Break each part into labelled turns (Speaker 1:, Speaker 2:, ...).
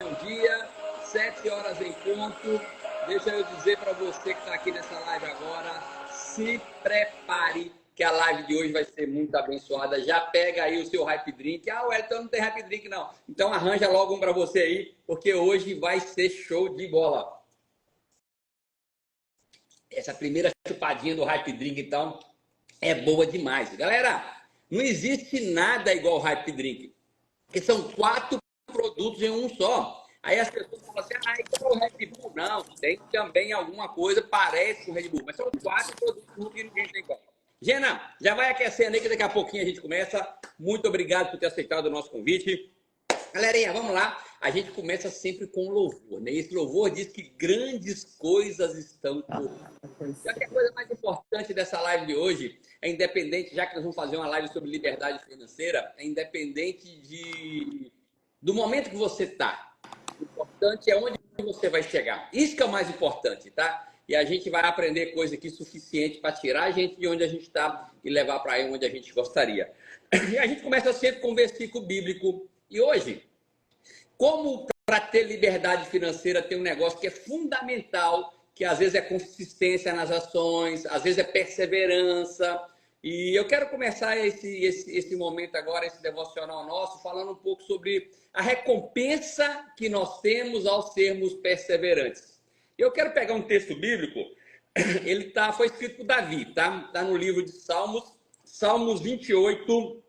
Speaker 1: Bom dia, 7 horas em ponto. Deixa eu dizer para você que está aqui nessa live agora, se prepare que a live de hoje vai ser muito abençoada. Já pega aí o seu Hype Drink. Ah, o Elton não tem Hype Drink não. Então arranja logo um para você aí, porque hoje vai ser show de bola. Essa primeira chupadinha do Hype Drink, então, é boa demais. Galera, não existe nada igual o Hype Drink, porque são 4 produtos em um só. Aí as pessoas falam assim, ah, então é o Red Bull. Não, tem também alguma coisa, parece com o Red Bull, mas são 4 produtos que ninguém tem igual. Gena, já vai aquecendo aí que daqui a pouquinho a gente começa. Muito obrigado por ter aceitado o nosso convite. Galerinha, vamos lá. A gente começa sempre com louvor, né? Esse louvor diz que grandes coisas estão por vir. Já que a coisa mais importante dessa live de hoje é independente, já que nós vamos fazer uma live sobre liberdade financeira, é independente do momento que você está. O importante é onde você vai chegar. Isso que é o mais importante, tá? E a gente vai aprender coisa aqui suficiente para tirar a gente de onde a gente está e levar para aí onde a gente gostaria. E a gente começa sempre com um versículo bíblico. E hoje, como para ter liberdade financeira tem um negócio que é fundamental, que às vezes é consistência nas ações, às vezes é perseverança. E eu quero começar esse momento agora, esse devocional nosso, falando um pouco sobre a recompensa que nós temos ao sermos perseverantes. Eu quero pegar um texto bíblico, foi escrito por Davi, tá? Está no livro de Salmos 28,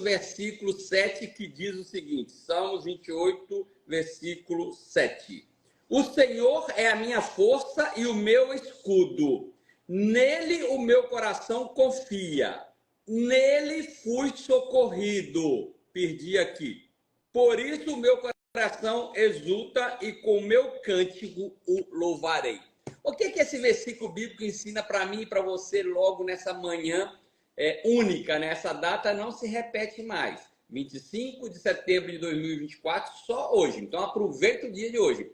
Speaker 1: versículo 7, que diz o seguinte, Salmos 28, versículo 7. O Senhor é a minha força e o meu escudo. Nele o meu coração confia. Nele fui socorrido. Perdi aqui. Por isso o meu coração exulta e com o meu cântico o louvarei. O que esse versículo bíblico ensina para mim e para você logo nessa manhã única, né? Essa data não se repete mais. 25 de setembro de 2024, só hoje. Então aproveita o dia de hoje.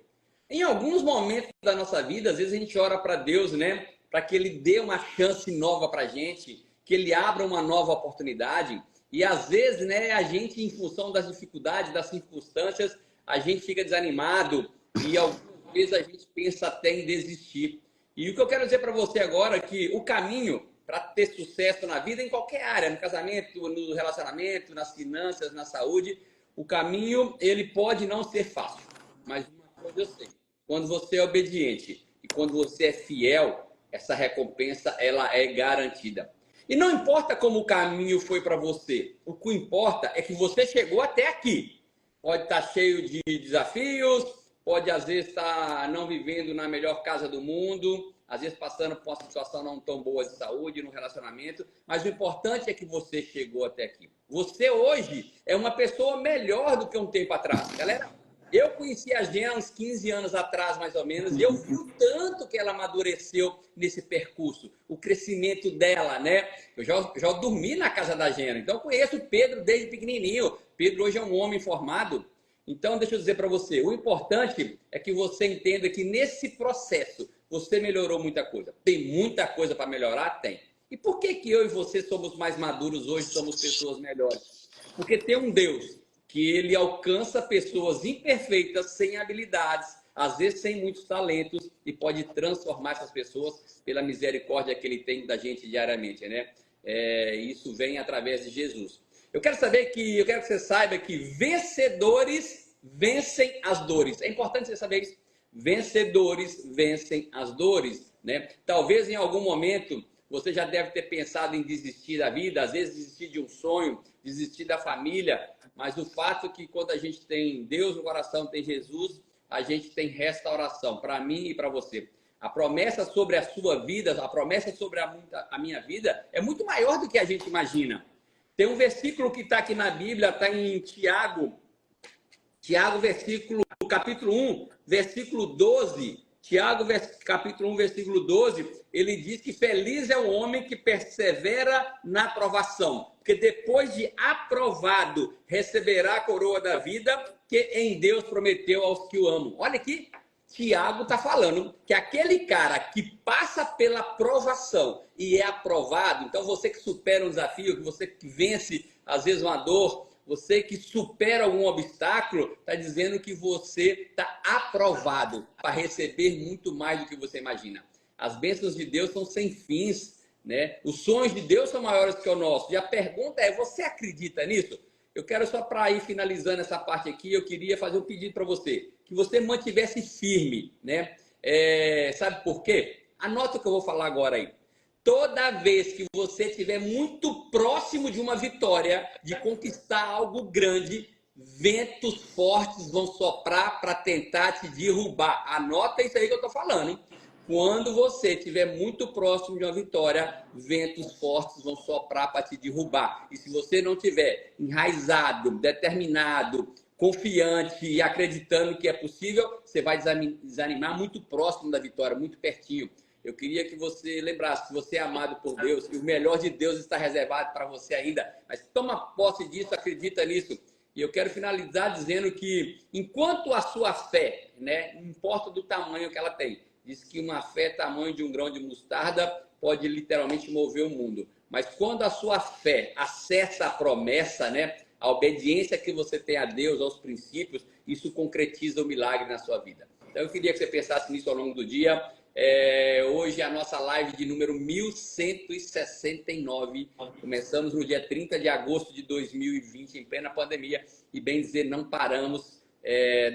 Speaker 1: Em alguns momentos da nossa vida, às vezes a gente ora para Deus, né? Para que Ele dê uma chance nova para a gente, que Ele abra uma nova oportunidade. E às vezes, né, a gente, em função das dificuldades, das circunstâncias, a gente fica desanimado e algumas vezes a gente pensa até em desistir. E o que eu quero dizer para você agora é que o caminho para ter sucesso na vida, em qualquer área, no casamento, no relacionamento, nas finanças, na saúde, o caminho, ele pode não ser fácil. Mas uma coisa eu sei, quando você é obediente e quando você é fiel, essa recompensa, ela é garantida. E não importa como o caminho foi para você, o que importa é que você chegou até aqui. Pode estar cheio de desafios, pode às vezes estar não vivendo na melhor casa do mundo, às vezes passando por uma situação não tão boa de saúde, no relacionamento, mas o importante é que você chegou até aqui. Você hoje é uma pessoa melhor do que um tempo atrás. Galera, eu conheci a Gena uns 15 anos atrás, mais ou menos, e eu vi o tanto que ela amadureceu nesse percurso, o crescimento dela, né? Eu já dormi na casa da Gena, então eu conheço o Pedro desde pequenininho. Pedro hoje é um homem formado. Então, deixa eu dizer para você, o importante é que você entenda que nesse processo você melhorou muita coisa. Tem muita coisa para melhorar? Tem. E por que eu e você somos mais maduros hoje, somos pessoas melhores? Porque tem um Deus que ele alcança pessoas imperfeitas, sem habilidades, às vezes sem muitos talentos, e pode transformar essas pessoas pela misericórdia que ele tem da gente diariamente, né? Isso vem através de Jesus. Eu quero que você saiba que vencedores vencem as dores. É importante você saber isso. Vencedores vencem as dores, né? Talvez em algum momento você já deve ter pensado em desistir da vida, às vezes desistir de um sonho, desistir da família, mas o fato é que quando a gente tem Deus no coração, tem Jesus, a gente tem restauração, para mim e para você. A promessa sobre a sua vida, a promessa sobre a minha vida é muito maior do que a gente imagina. Tem um versículo que está aqui na Bíblia, está em Tiago, capítulo 1, versículo 12. Tiago, capítulo 1, versículo 12, ele diz que feliz é o homem que persevera na aprovação, porque depois de aprovado, receberá a coroa da vida que em Deus prometeu aos que o amam. Olha aqui, Tiago está falando que aquele cara que passa pela provação e é aprovado, então você que supera um desafio, que você que vence, às vezes, uma dor, você que supera algum obstáculo, está dizendo que você está aprovado para receber muito mais do que você imagina. As bênçãos de Deus são sem fins, né? Os sonhos de Deus são maiores que o nosso. E a pergunta é, você acredita nisso? Eu quero só para ir finalizando essa parte aqui, eu queria fazer um pedido para você, que você mantivesse firme, né? Sabe por quê? Anota o que eu vou falar agora aí. Toda vez que você estiver muito próximo de uma vitória, de conquistar algo grande, ventos fortes vão soprar para tentar te derrubar. Anota isso aí que eu estou falando, hein? Quando você estiver muito próximo de uma vitória, ventos fortes vão soprar para te derrubar. E se você não estiver enraizado, determinado, confiante e acreditando que é possível, você vai desanimar muito próximo da vitória, muito pertinho. Eu queria que você lembrasse que você é amado por Deus, que o melhor de Deus está reservado para você ainda. Mas toma posse disso, acredita nisso. E eu quero finalizar dizendo que, enquanto a sua fé, né, não importa do tamanho que ela tem, diz que uma fé tamanho de um grão de mostarda pode literalmente mover o mundo. Mas quando a sua fé acessa a promessa, né, a obediência que você tem a Deus, aos princípios, isso concretiza o milagre na sua vida. Então eu queria que você pensasse nisso ao longo do dia. Hoje é a nossa live de número 1169. Começamos no dia 30 de agosto de 2020, em plena pandemia. E bem dizer, não paramos.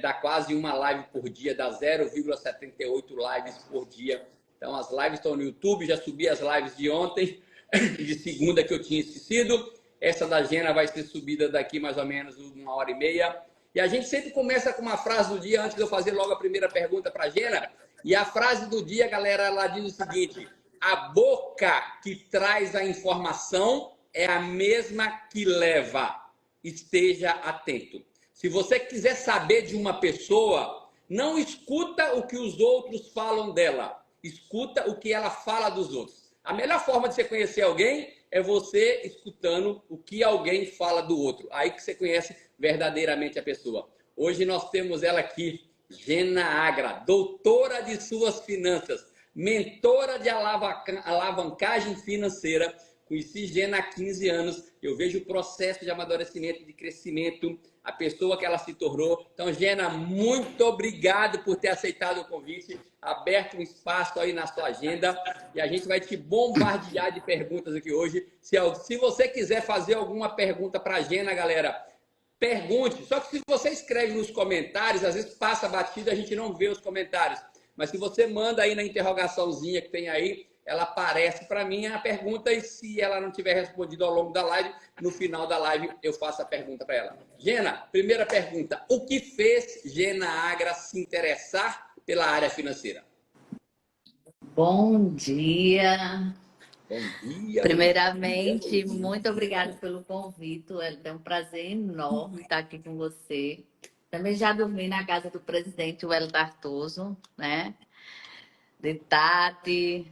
Speaker 1: Dá quase uma live por dia, dá 0,78 lives por dia. Então as lives estão no YouTube, já subi as lives de ontem, de segunda que eu tinha esquecido. Essa da Gena vai ser subida daqui mais ou menos 1h30. E a gente sempre começa com uma frase do dia, antes de eu fazer logo a primeira pergunta para a Gena. E a frase do dia, galera, ela diz o seguinte: a boca que traz a informação é a mesma que leva. Esteja atento. Se você quiser saber de uma pessoa, não escuta o que os outros falam dela. Escuta o que ela fala dos outros. A melhor forma de você conhecer alguém é você escutando o que alguém fala do outro. Aí que você conhece verdadeiramente a pessoa. Hoje nós temos ela aqui, Gena Agra, doutora de suas finanças, mentora de alavancagem financeira. Conheci Gena há 15 anos. Eu vejo o processo de amadurecimento, de crescimento, a pessoa que ela se tornou. Então, Gena, muito obrigado por ter aceitado o convite, aberto um espaço aí na sua agenda, e a gente vai te bombardear de perguntas aqui hoje. Se você quiser fazer alguma pergunta para a Gena, galera, pergunte. Só que se você escreve nos comentários, às vezes passa batida, a gente não vê os comentários. Mas se você manda aí na interrogaçãozinha que tem aí, ela aparece para mim a pergunta, e se ela não tiver respondido ao longo da live, no final da live eu faço a pergunta para ela. Gena, primeira pergunta: o que fez Gena Agra se interessar pela área financeira?
Speaker 2: Bom dia.
Speaker 1: Bom dia.
Speaker 2: Primeiramente, muito obrigada pelo convite. É um prazer enorme estar aqui com você. Também já dormi na casa do presidente Wellington Artoso, né? De Tati,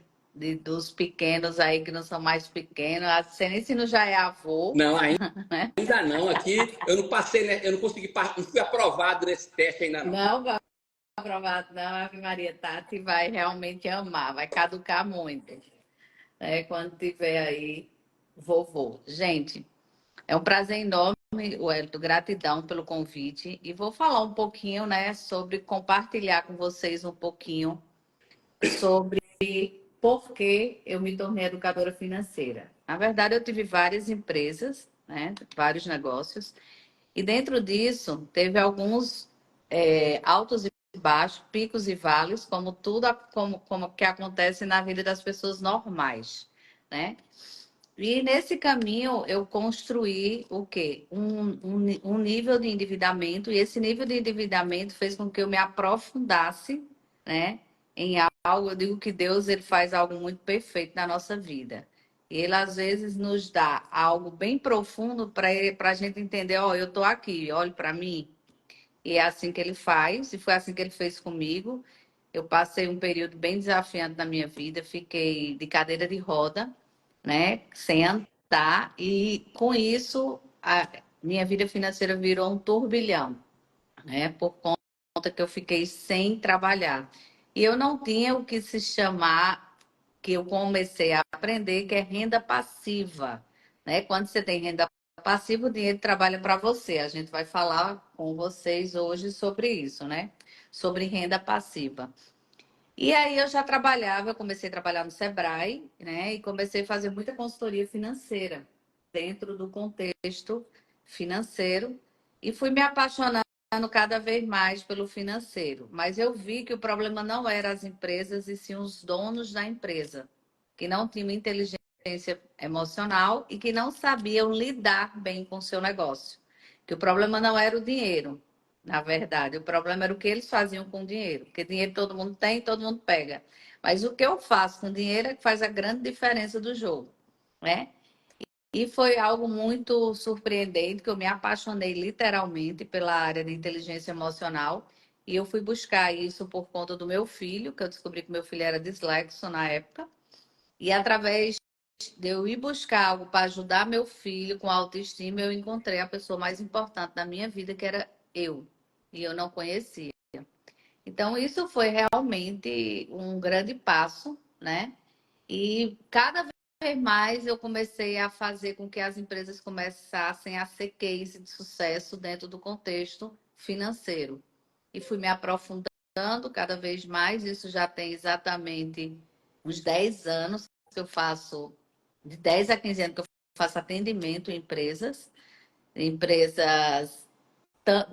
Speaker 2: dos pequenos aí que não são mais pequenos. A Senicino já é avô.
Speaker 1: Não, ainda,
Speaker 2: né?
Speaker 1: ainda não. Aqui eu não passei, né? Eu não consegui, não fui aprovado nesse teste ainda não.
Speaker 2: Não vai aprovado, não. A Ave Maria Tati vai realmente amar, vai caducar muito. Quando tiver aí, vovô. Gente, é um prazer enorme, Wellington, gratidão pelo convite. E vou falar um pouquinho, né, sobre compartilhar com vocês um pouquinho sobre por que eu me tornei educadora financeira. Na verdade, eu tive várias empresas, né, vários negócios, e dentro disso teve alguns altos e baixos, picos e vales, como tudo como que acontece na vida das pessoas normais, né? E nesse caminho eu construí o quê? Um nível de endividamento, e esse nível de endividamento fez com que eu me aprofundasse, né, em algo. Eu digo que Deus, ele faz algo muito perfeito na nossa vida. Ele às vezes nos dá algo bem profundo para a gente entender, ó, eu estou aqui, olhe para mim. E é assim que ele faz, e foi assim que ele fez comigo. Eu passei um período bem desafiante na minha vida, fiquei de cadeira de roda, né, sem andar, e com isso a minha vida financeira virou um turbilhão, né, por conta que eu fiquei sem trabalhar. E eu não tinha o que se chamar, que eu comecei a aprender, que é renda passiva, né? Quando você tem renda passiva, o dinheiro trabalha para você. A gente vai falar com vocês hoje sobre isso, né? Sobre renda passiva. E aí eu já trabalhava, eu comecei a trabalhar no Sebrae, né? E comecei a fazer muita consultoria financeira dentro do contexto financeiro e fui me apaixonando cada vez mais pelo financeiro. Mas eu vi que o problema não era as empresas e sim os donos da empresa, que não tinham inteligência emocional e que não sabiam lidar bem com o seu negócio. Que o problema não era o dinheiro, na verdade. O problema era o que eles faziam com o dinheiro. Porque dinheiro todo mundo tem, todo mundo pega. Mas o que eu faço com o dinheiro é que faz a grande diferença do jogo, né? E foi algo muito surpreendente, que eu me apaixonei literalmente pela área de inteligência emocional. E eu fui buscar isso por conta do meu filho, que eu descobri que meu filho era dislexo na época. E através de eu ir buscar algo para ajudar meu filho com autoestima, eu encontrei a pessoa mais importante da minha vida, que era eu. E eu não conhecia. Então, isso foi realmente um grande passo, né? E cada vez mais eu comecei a fazer com que as empresas começassem a ser case de sucesso dentro do contexto financeiro. E fui me aprofundando cada vez mais. Isso já tem exatamente uns 10 anos que eu faço, de 10 a 15 anos que eu faço atendimento em empresas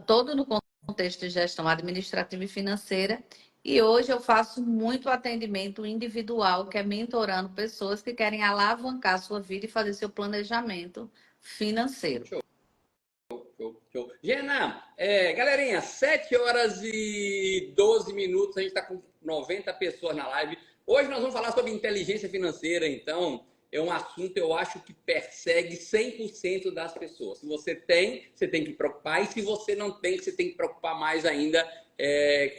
Speaker 2: todo no contexto de gestão administrativa e financeira. E hoje eu faço muito atendimento individual, que é mentorando pessoas que querem alavancar a sua vida e fazer seu planejamento financeiro.
Speaker 1: Show. Gena, galerinha, 7 horas e 12 minutos, a gente está com 90 pessoas na live. Hoje nós vamos falar sobre inteligência financeira, então é um assunto, eu acho, que persegue 100% das pessoas. Se você tem, você tem que preocupar, e se você não tem, você tem que preocupar mais ainda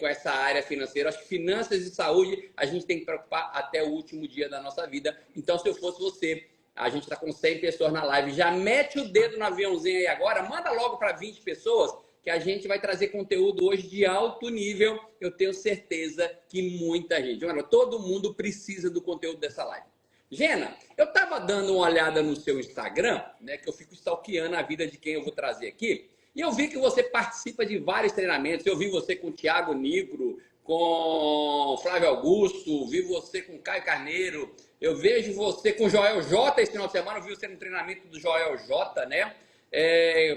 Speaker 1: com essa área financeira. Acho que finanças e saúde a gente tem que preocupar até o último dia da nossa vida. Então, se eu fosse você, a gente está com 100 pessoas na live, já mete o dedo no aviãozinho aí agora, manda logo para 20 pessoas, que a gente vai trazer conteúdo hoje de alto nível. Eu tenho certeza que muita gente, olha, todo mundo precisa do conteúdo dessa live. Gena, eu estava dando uma olhada no seu Instagram, né, que eu fico stalkeando a vida de quem eu vou trazer aqui, e eu vi que você participa de vários treinamentos. Eu vi você com o Thiago Nigro, com Flávio Augusto, vi você com Caio Carneiro, eu vejo você com Joel J esse final de semana, eu vi você no treinamento do Joel J, né?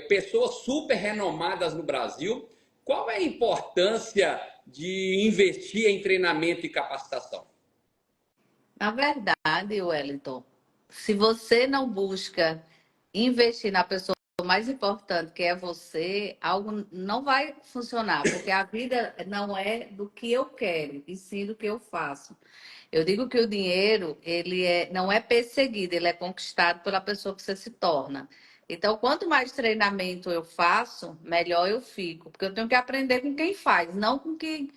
Speaker 1: Pessoas super renomadas no Brasil. Qual é a importância de investir em treinamento e capacitação?
Speaker 2: Na verdade, Wellington, se você não busca investir na pessoa mais importante, que é você, algo não vai funcionar, porque a vida não é do que eu quero, e sim do que eu faço. Eu digo que o dinheiro, não é perseguido, ele é conquistado pela pessoa que você se torna. Então, quanto mais treinamento eu faço, melhor eu fico, porque eu tenho que aprender com quem faz, não com quem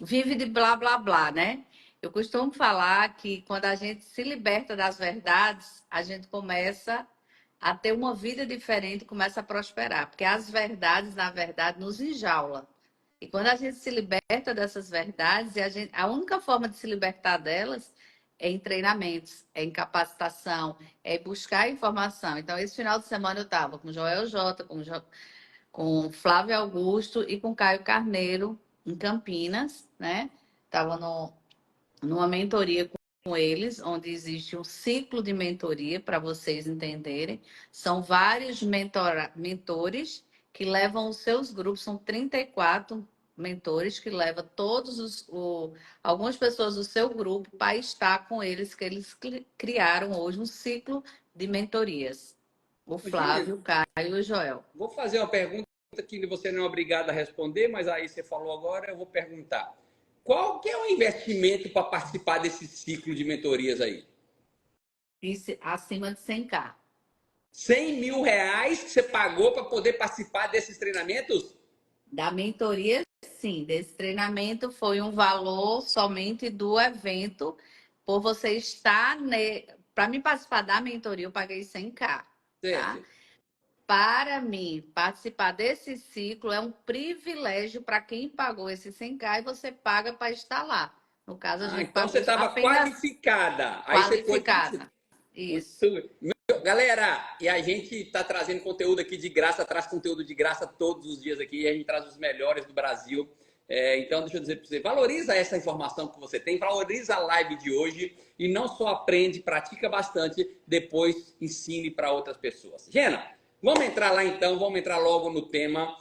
Speaker 2: vive de blá, blá, blá, né? Eu costumo falar que quando a gente se liberta das verdades, a gente começa a ter uma vida diferente, começa a prosperar, porque as verdades, na verdade, nos enjaulam. E quando a gente se liberta dessas verdades, a única forma de se libertar delas é em treinamentos, é em capacitação, é buscar informação. Então, esse final de semana eu estava com Joel J, com Flávio Augusto e com Caio Carneiro, em Campinas, né? Estava numa mentoria com eles, onde existe um ciclo de mentoria, para vocês entenderem. São vários mentores que levam os seus grupos, são 34 mentores que levam algumas pessoas do seu grupo para estar com eles, que eles criaram hoje um ciclo de mentorias. O Flávio, o Caio e o Joel.
Speaker 1: Vou fazer uma pergunta que você não é obrigado a responder, mas aí você falou agora, eu vou perguntar. Qual que é o investimento para participar desse ciclo de mentorias aí?
Speaker 2: Acima de 100K.
Speaker 1: 100 mil reais que você pagou para poder participar desses treinamentos?
Speaker 2: Da mentoria, sim. Desse treinamento foi um valor somente do evento. Por você estar... Para mim participar da mentoria, eu paguei 100K. Tá?
Speaker 1: Certo.
Speaker 2: Para mim, participar desse ciclo é um privilégio para quem pagou esse 100K e você paga para estar lá. No caso, a gente
Speaker 1: Então você
Speaker 2: pagou
Speaker 1: estava
Speaker 2: apenas
Speaker 1: qualificada. Aí você foi.
Speaker 2: qualificada. Isso.
Speaker 1: galera, e a gente está trazendo conteúdo aqui de graça, traz conteúdo de graça todos os dias aqui, e a gente traz os melhores do Brasil. Então, deixa eu dizer para você, valoriza essa informação que você tem, valoriza a live de hoje e não só aprende, pratica bastante, depois ensine para outras pessoas. Gena, vamos entrar lá então, vamos entrar logo no tema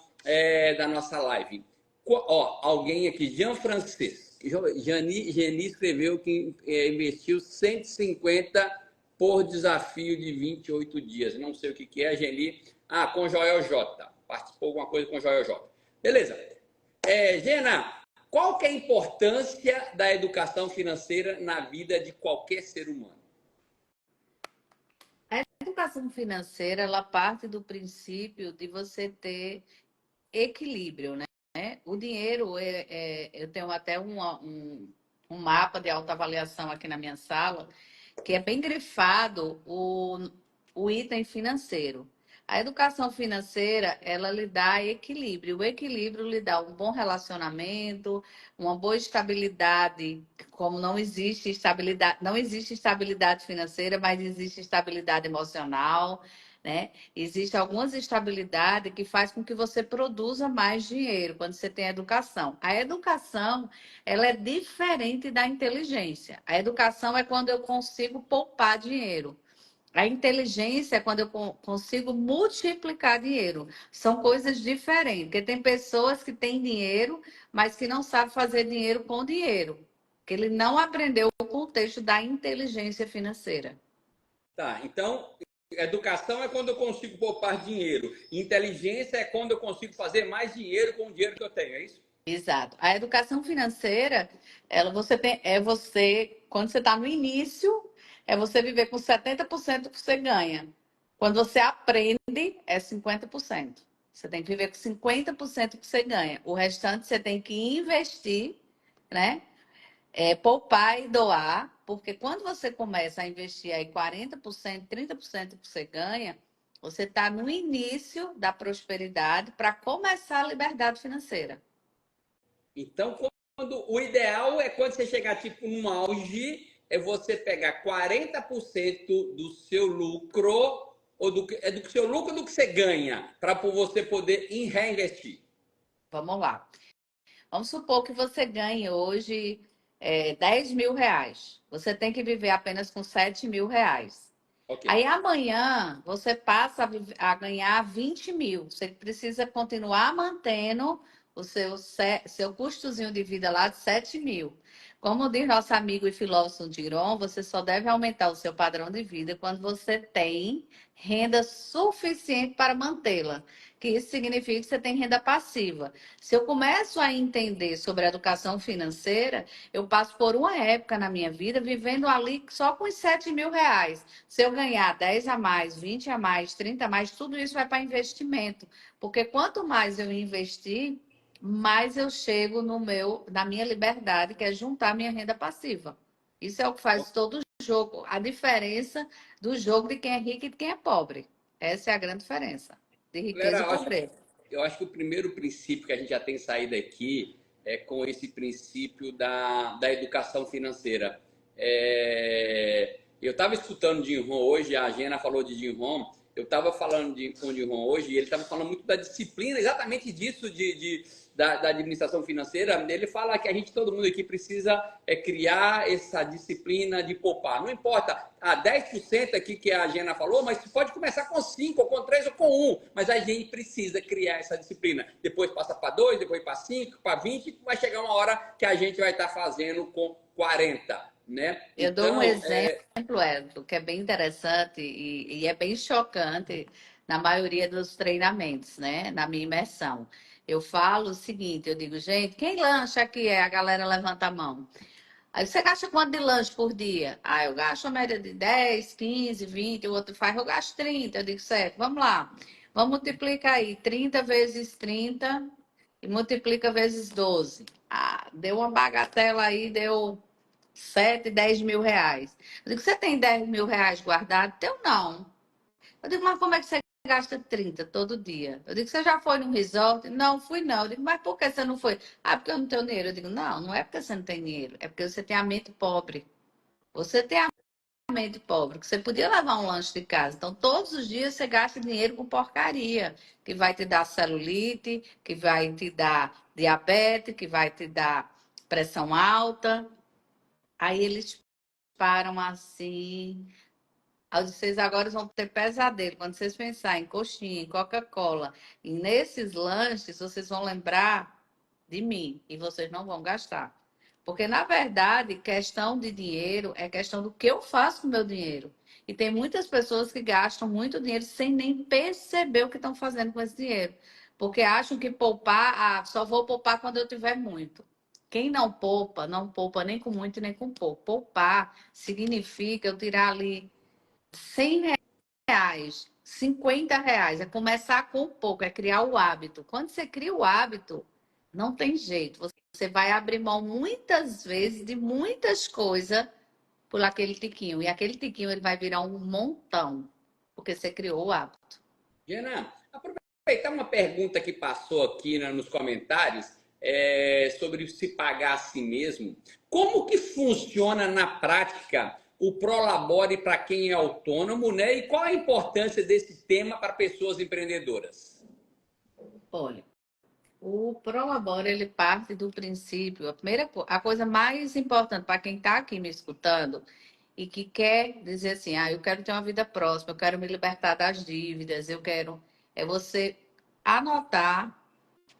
Speaker 1: da nossa live. Ó, alguém aqui, Jean Francisco, Jani escreveu que investiu 150 por desafio de 28 dias. Não sei o que é, Geni. Ah, com Joel J. Participou alguma coisa com Joel J. Beleza. Gena, qual que é a importância da educação financeira na vida de qualquer ser humano?
Speaker 2: A educação financeira, ela parte do princípio de você ter equilíbrio, né? O dinheiro, eu tenho até um mapa de autoavaliação aqui na minha sala, que é bem grifado o item financeiro. A educação financeira, ela lhe dá equilíbrio. O equilíbrio lhe dá um bom relacionamento, uma boa estabilidade, como não existe estabilidade financeira, mas existe estabilidade emocional, né? Existe algumas estabilidades que faz com que você produza mais dinheiro quando você tem educação. A educação, ela é diferente da inteligência. A educação é quando eu consigo poupar dinheiro. A inteligência é quando eu consigo multiplicar dinheiro. São coisas diferentes. Porque tem pessoas que têm dinheiro, mas que não sabem fazer dinheiro com dinheiro. Porque ele não aprendeu o contexto da inteligência financeira.
Speaker 1: Tá, então, educação é quando eu consigo poupar dinheiro. Inteligência é quando eu consigo fazer mais dinheiro com o dinheiro que eu tenho, é isso?
Speaker 2: Exato. A educação financeira, você, quando você está no início, é você viver com 70% que você ganha. Quando você aprende, é 50%. Você tem que viver com 50% que você ganha. O restante você tem que investir, né? Poupar e doar, porque quando você começa a investir aí 40%, 30% que você ganha, você está no início da prosperidade para começar a liberdade financeira.
Speaker 1: Então, o ideal é quando você chegar tipo num auge, é você pegar 40% do seu lucro, ou do seu lucro ou do que você ganha, para você poder reinvestir.
Speaker 2: Vamos lá. Vamos supor que você ganhe hoje 10 mil reais. Você tem que viver apenas com 7 mil reais.
Speaker 1: Ok.
Speaker 2: Aí amanhã você passa a ganhar 20 mil. Você precisa continuar mantendo o seu custozinho de vida lá de 7 mil. Como diz nosso amigo e filósofo Diron, você só deve aumentar o seu padrão de vida quando você tem renda suficiente para mantê-la. Que isso significa que você tem renda passiva. Se eu começo a entender sobre a educação financeira, eu passo por uma época na minha vida vivendo ali só com os 7 mil reais. Se eu ganhar 10 a mais, 20 a mais, 30 a mais, tudo isso vai para investimento. Porque quanto mais eu investir, mais eu chego na minha liberdade, que é juntar minha renda passiva. Isso é o que faz todo o jogo. A diferença do jogo de quem é rico e de quem é pobre. Essa é a grande diferença de riqueza
Speaker 1: Galera,
Speaker 2: e pobreza.
Speaker 1: eu acho que o primeiro princípio que a gente já tem saído aqui é com esse princípio da educação financeira. Eu estava escutando o Jim Rohn hoje, a Gena falou de Jim Rohn, eu estava falando com o Jim Rohn hoje e ele estava falando muito da disciplina, exatamente disso, da administração financeira. Ele fala que todo mundo aqui precisa criar essa disciplina de poupar. Não importa, 10% aqui que a Gena falou, mas você pode começar com 5, ou com 3, ou com 1. Mas a gente precisa criar essa disciplina. Depois passa para 2, depois para 5, para 20, vai chegar uma hora que a gente vai estar fazendo com 40. Né?
Speaker 2: Eu dou um
Speaker 1: Então,
Speaker 2: exemplo, Elton, que é bem interessante e é bem chocante na maioria dos treinamentos, né? Na minha imersão. Eu falo o seguinte, eu digo, gente, quem lancha aqui a galera levanta a mão. Aí você gasta quanto de lanche por dia? Ah, eu gasto a média de 10, 15, 20, o outro faz, eu gasto 30. Eu digo, certo, vamos lá. Vamos multiplicar aí, 30 vezes 30 e multiplica vezes 12. Ah, deu uma bagatela aí, deu 7, 10 mil reais. Eu digo, você tem 10 mil reais guardado? Eu não. Eu digo, mas como é que você gasta 30 todo dia? Eu digo, você já foi num resort? Não, fui não. Eu digo, mas por que você não foi? Ah, porque eu não tenho dinheiro. Eu digo, não, não é porque você não tem dinheiro, é porque você tem a mente pobre. Você tem a pobre, que você podia levar um lanche de casa. Então, todos os dias você gasta dinheiro com porcaria, que vai te dar celulite, que vai te dar diabetes, que vai te dar pressão alta. Aí eles param assim. Aí vocês agora vão ter pesadelo. Quando vocês pensarem em coxinha, em Coca-Cola, e nesses lanches, vocês vão lembrar de mim e vocês não vão gastar. Porque, na verdade, questão de dinheiro é questão do que eu faço com o meu dinheiro. E tem muitas pessoas que gastam muito dinheiro sem nem perceber o que estão fazendo com esse dinheiro. Porque acham que poupar, só vou poupar quando eu tiver muito. Quem não poupa, não poupa nem com muito nem com pouco. Poupar significa eu tirar ali R$ 100, R$ 50. É começar com pouco, é criar o hábito. Quando você cria o hábito, não tem jeito. Você vai abrir mão muitas vezes de muitas coisas por aquele tiquinho. E aquele tiquinho ele vai virar um montão, porque você criou o hábito.
Speaker 1: Diana, aproveitar uma pergunta que passou aqui, né, nos comentários, sobre se pagar a si mesmo. Como que funciona na prática o Prolabore para quem é autônomo, né? E qual a importância desse tema para pessoas empreendedoras?
Speaker 2: Olha, o Prolabore, ele parte do princípio, a coisa mais importante para quem está aqui me escutando e que quer dizer assim, eu quero ter uma vida próxima, eu quero me libertar das dívidas, é você anotar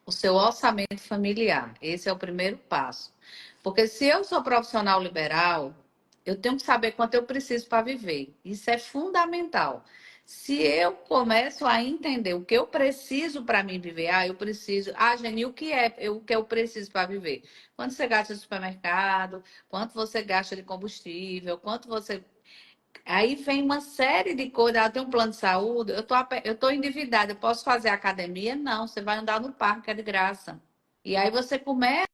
Speaker 2: o seu orçamento familiar. Esse é o primeiro passo. Porque se eu sou profissional liberal, eu tenho que saber quanto eu preciso para viver. Isso é fundamental. Se eu começo a entender o que eu preciso para mim viver, eu preciso. Geni, o que eu preciso para viver? Quanto você gasta no supermercado? Quanto você gasta de combustível? Quanto você. Aí vem uma série de coisas. Eu tenho um plano de saúde, eu tô endividada, eu posso fazer academia? Não, você vai andar no parque, é de graça. E aí você começa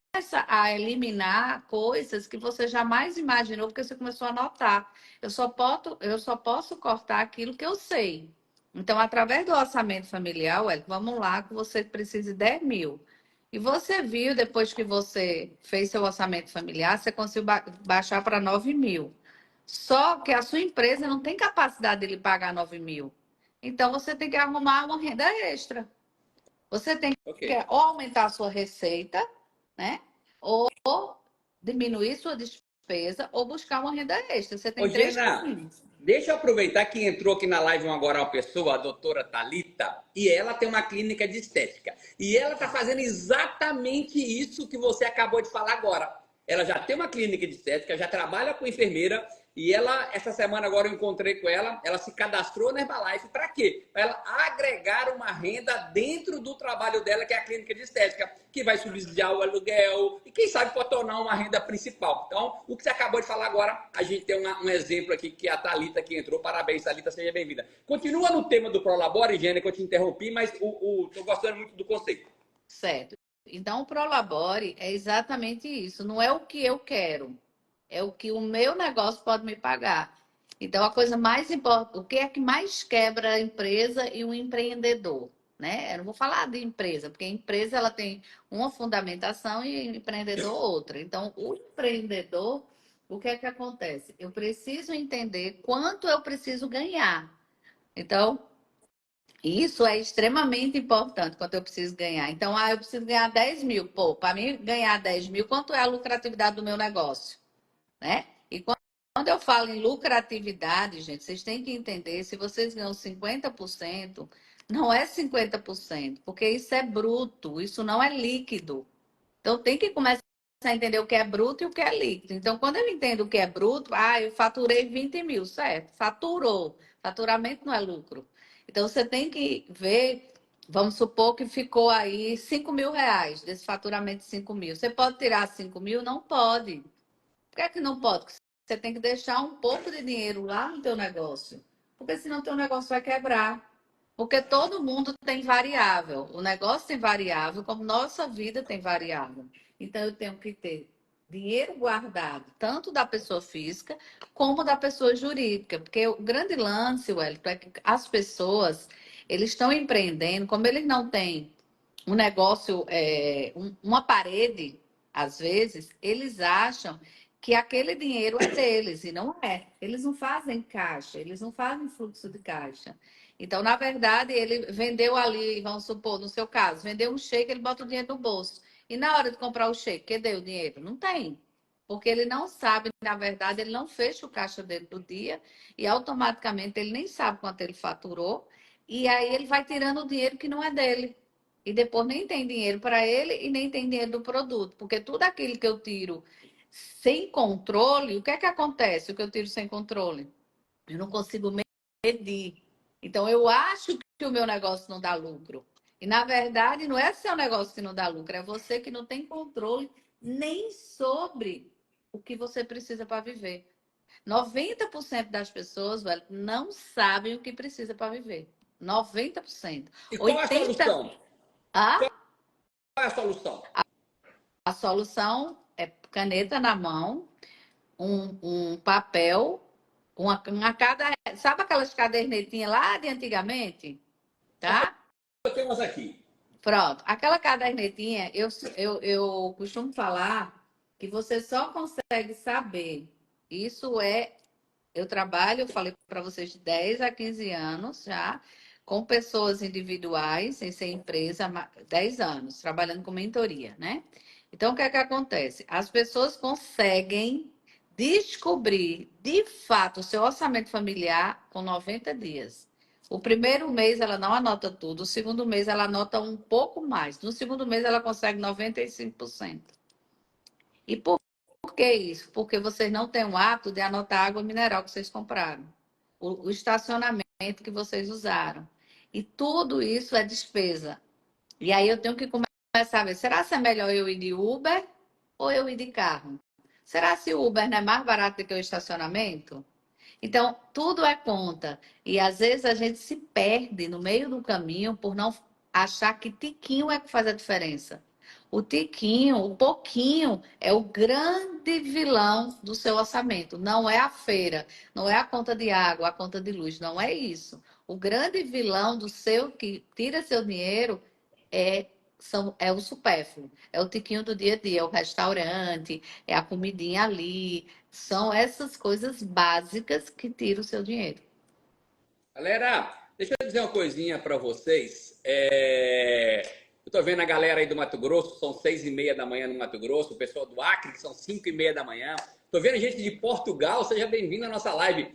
Speaker 2: a eliminar coisas que você jamais imaginou, porque você começou a notar. Eu só posso cortar aquilo que eu sei. Então, através do orçamento familiar, vamos lá, que você precisa de 10 mil. E você viu, depois que você fez seu orçamento familiar, você conseguiu baixar para 9 mil. Só que a sua empresa não tem capacidade de lhe pagar 9 mil. Então, você tem que arrumar uma renda extra. Você tem que
Speaker 1: Ok.
Speaker 2: ou aumentar a sua receita, né? Ou diminuir sua despesa, ou buscar uma renda extra. Você
Speaker 1: Ô,
Speaker 2: tem três
Speaker 1: Gena,
Speaker 2: caminhos.
Speaker 1: deixa eu aproveitar que entrou aqui na live agora uma pessoa, a doutora Thalita, e ela tem uma clínica de estética. E ela está fazendo exatamente isso que você acabou de falar agora. Ela já tem uma clínica de estética, já trabalha com enfermeira, e ela, essa semana agora eu encontrei com ela se cadastrou na Herbalife. Para quê? Para ela agregar uma renda dentro do trabalho dela, que é a clínica de estética, que vai subsidiar o aluguel e quem sabe pode tornar uma renda principal. Então, o que você acabou de falar agora, a gente tem um exemplo aqui que é a Thalita que entrou. Parabéns, Thalita, seja bem-vinda. Continua no tema do Prolabore, Gênia, que eu te interrompi, mas tô gostando muito do conceito.
Speaker 2: Certo. Então, o Prolabore é exatamente isso. Não é o que eu quero, é o que o meu negócio pode me pagar. Então, a coisa mais importante, o que é que mais quebra a empresa e o empreendedor, né? Eu não vou falar de empresa, porque a empresa ela tem uma fundamentação e o empreendedor outra. Então, o empreendedor, o que é que acontece? Eu preciso entender quanto eu preciso ganhar. Então, isso é extremamente importante quanto eu preciso ganhar. Então, eu preciso ganhar 10 mil. Pô, para mim ganhar 10 mil, quanto é a lucratividade do meu negócio? Né? E quando eu falo em lucratividade, gente, vocês têm que entender, se vocês ganham 50%, não é 50%, porque isso é bruto, isso não é líquido. Então tem que começar a entender o que é bruto e o que é líquido. Então, quando eu entendo o que é bruto, eu faturei 20 mil, certo? Faturou. Faturamento não é lucro. Então, você tem que ver, vamos supor que ficou aí 5 mil reais desse faturamento de 5 mil. Você pode tirar 5 mil? Não pode. Por que é que não pode? Porque você tem que deixar um pouco de dinheiro lá no teu negócio. Porque senão teu negócio vai quebrar. Porque todo mundo tem variável. O negócio tem variável, como nossa vida tem variável. Então eu tenho que ter dinheiro guardado, tanto da pessoa física como da pessoa jurídica. Porque o grande lance, Wellington, é que as pessoas, eles estão empreendendo, como eles não têm um negócio, uma parede, às vezes, eles acham que aquele dinheiro é deles e não é. Eles não fazem caixa, eles não fazem fluxo de caixa. Então, na verdade, ele vendeu ali, vamos supor, no seu caso, vendeu um shake, ele bota o dinheiro no bolso. E na hora de comprar o shake, cadê o dinheiro? Não tem. Porque ele não sabe, na verdade, ele não fecha o caixa dele do dia e automaticamente ele nem sabe quanto ele faturou. E aí ele vai tirando o dinheiro que não é dele. E depois nem tem dinheiro para ele e nem tem dinheiro do produto. Porque tudo aquilo que eu tiro sem controle, o que é que acontece? O que eu tiro sem controle? Eu não consigo medir. Então, eu acho que o meu negócio não dá lucro. E, na verdade, não é seu negócio que não dá lucro, é você que não tem controle nem sobre o que você precisa para viver. 90% das pessoas, velho, não sabem o que precisa para viver. 90%.
Speaker 1: E qual é a
Speaker 2: 80%.
Speaker 1: solução?
Speaker 2: Ah,
Speaker 1: Qual é a solução?
Speaker 2: a solução é caneta na mão, um papel, uma cada. Sabe aquelas cadernetinhas lá de antigamente? Tá?
Speaker 1: Eu tenho umas aqui.
Speaker 2: Pronto. Aquela cadernetinha, eu costumo falar que você só consegue saber. Isso é. Eu trabalho, eu falei para vocês, de 10 a 15 anos já, com pessoas individuais, sem ser empresa, 10 anos, trabalhando com mentoria, né? Então, o que é que acontece? As pessoas conseguem descobrir, de fato, o seu orçamento familiar com 90 dias. O primeiro mês ela não anota tudo, o segundo mês ela anota um pouco mais. No segundo mês ela consegue 95%. E por que isso? Porque vocês não têm o hábito de anotar a água mineral que vocês compraram, o estacionamento que vocês usaram. E tudo isso é despesa. E aí eu tenho que começar a ver, será que é melhor eu ir de Uber ou eu ir de carro? Será que o Uber não é mais barato do que o estacionamento? Então, tudo é conta. E às vezes a gente se perde no meio do caminho por não achar que tiquinho é que faz a diferença. O tiquinho, o pouquinho, é o grande vilão do seu orçamento. Não é a feira, não é a conta de água, a conta de luz, não é isso. O grande vilão do seu que tira seu dinheiro é, é o supérfluo, é o tiquinho do dia a dia, é o restaurante, é a comidinha ali. São essas coisas básicas que tiram o seu dinheiro.
Speaker 1: Galera, deixa eu dizer uma coisinha para vocês. Eu tô vendo a galera aí do Mato Grosso, são 6:30 da manhã no Mato Grosso, o pessoal do Acre, que são 5:30 da manhã. Tô vendo gente de Portugal, seja bem-vindo à nossa live.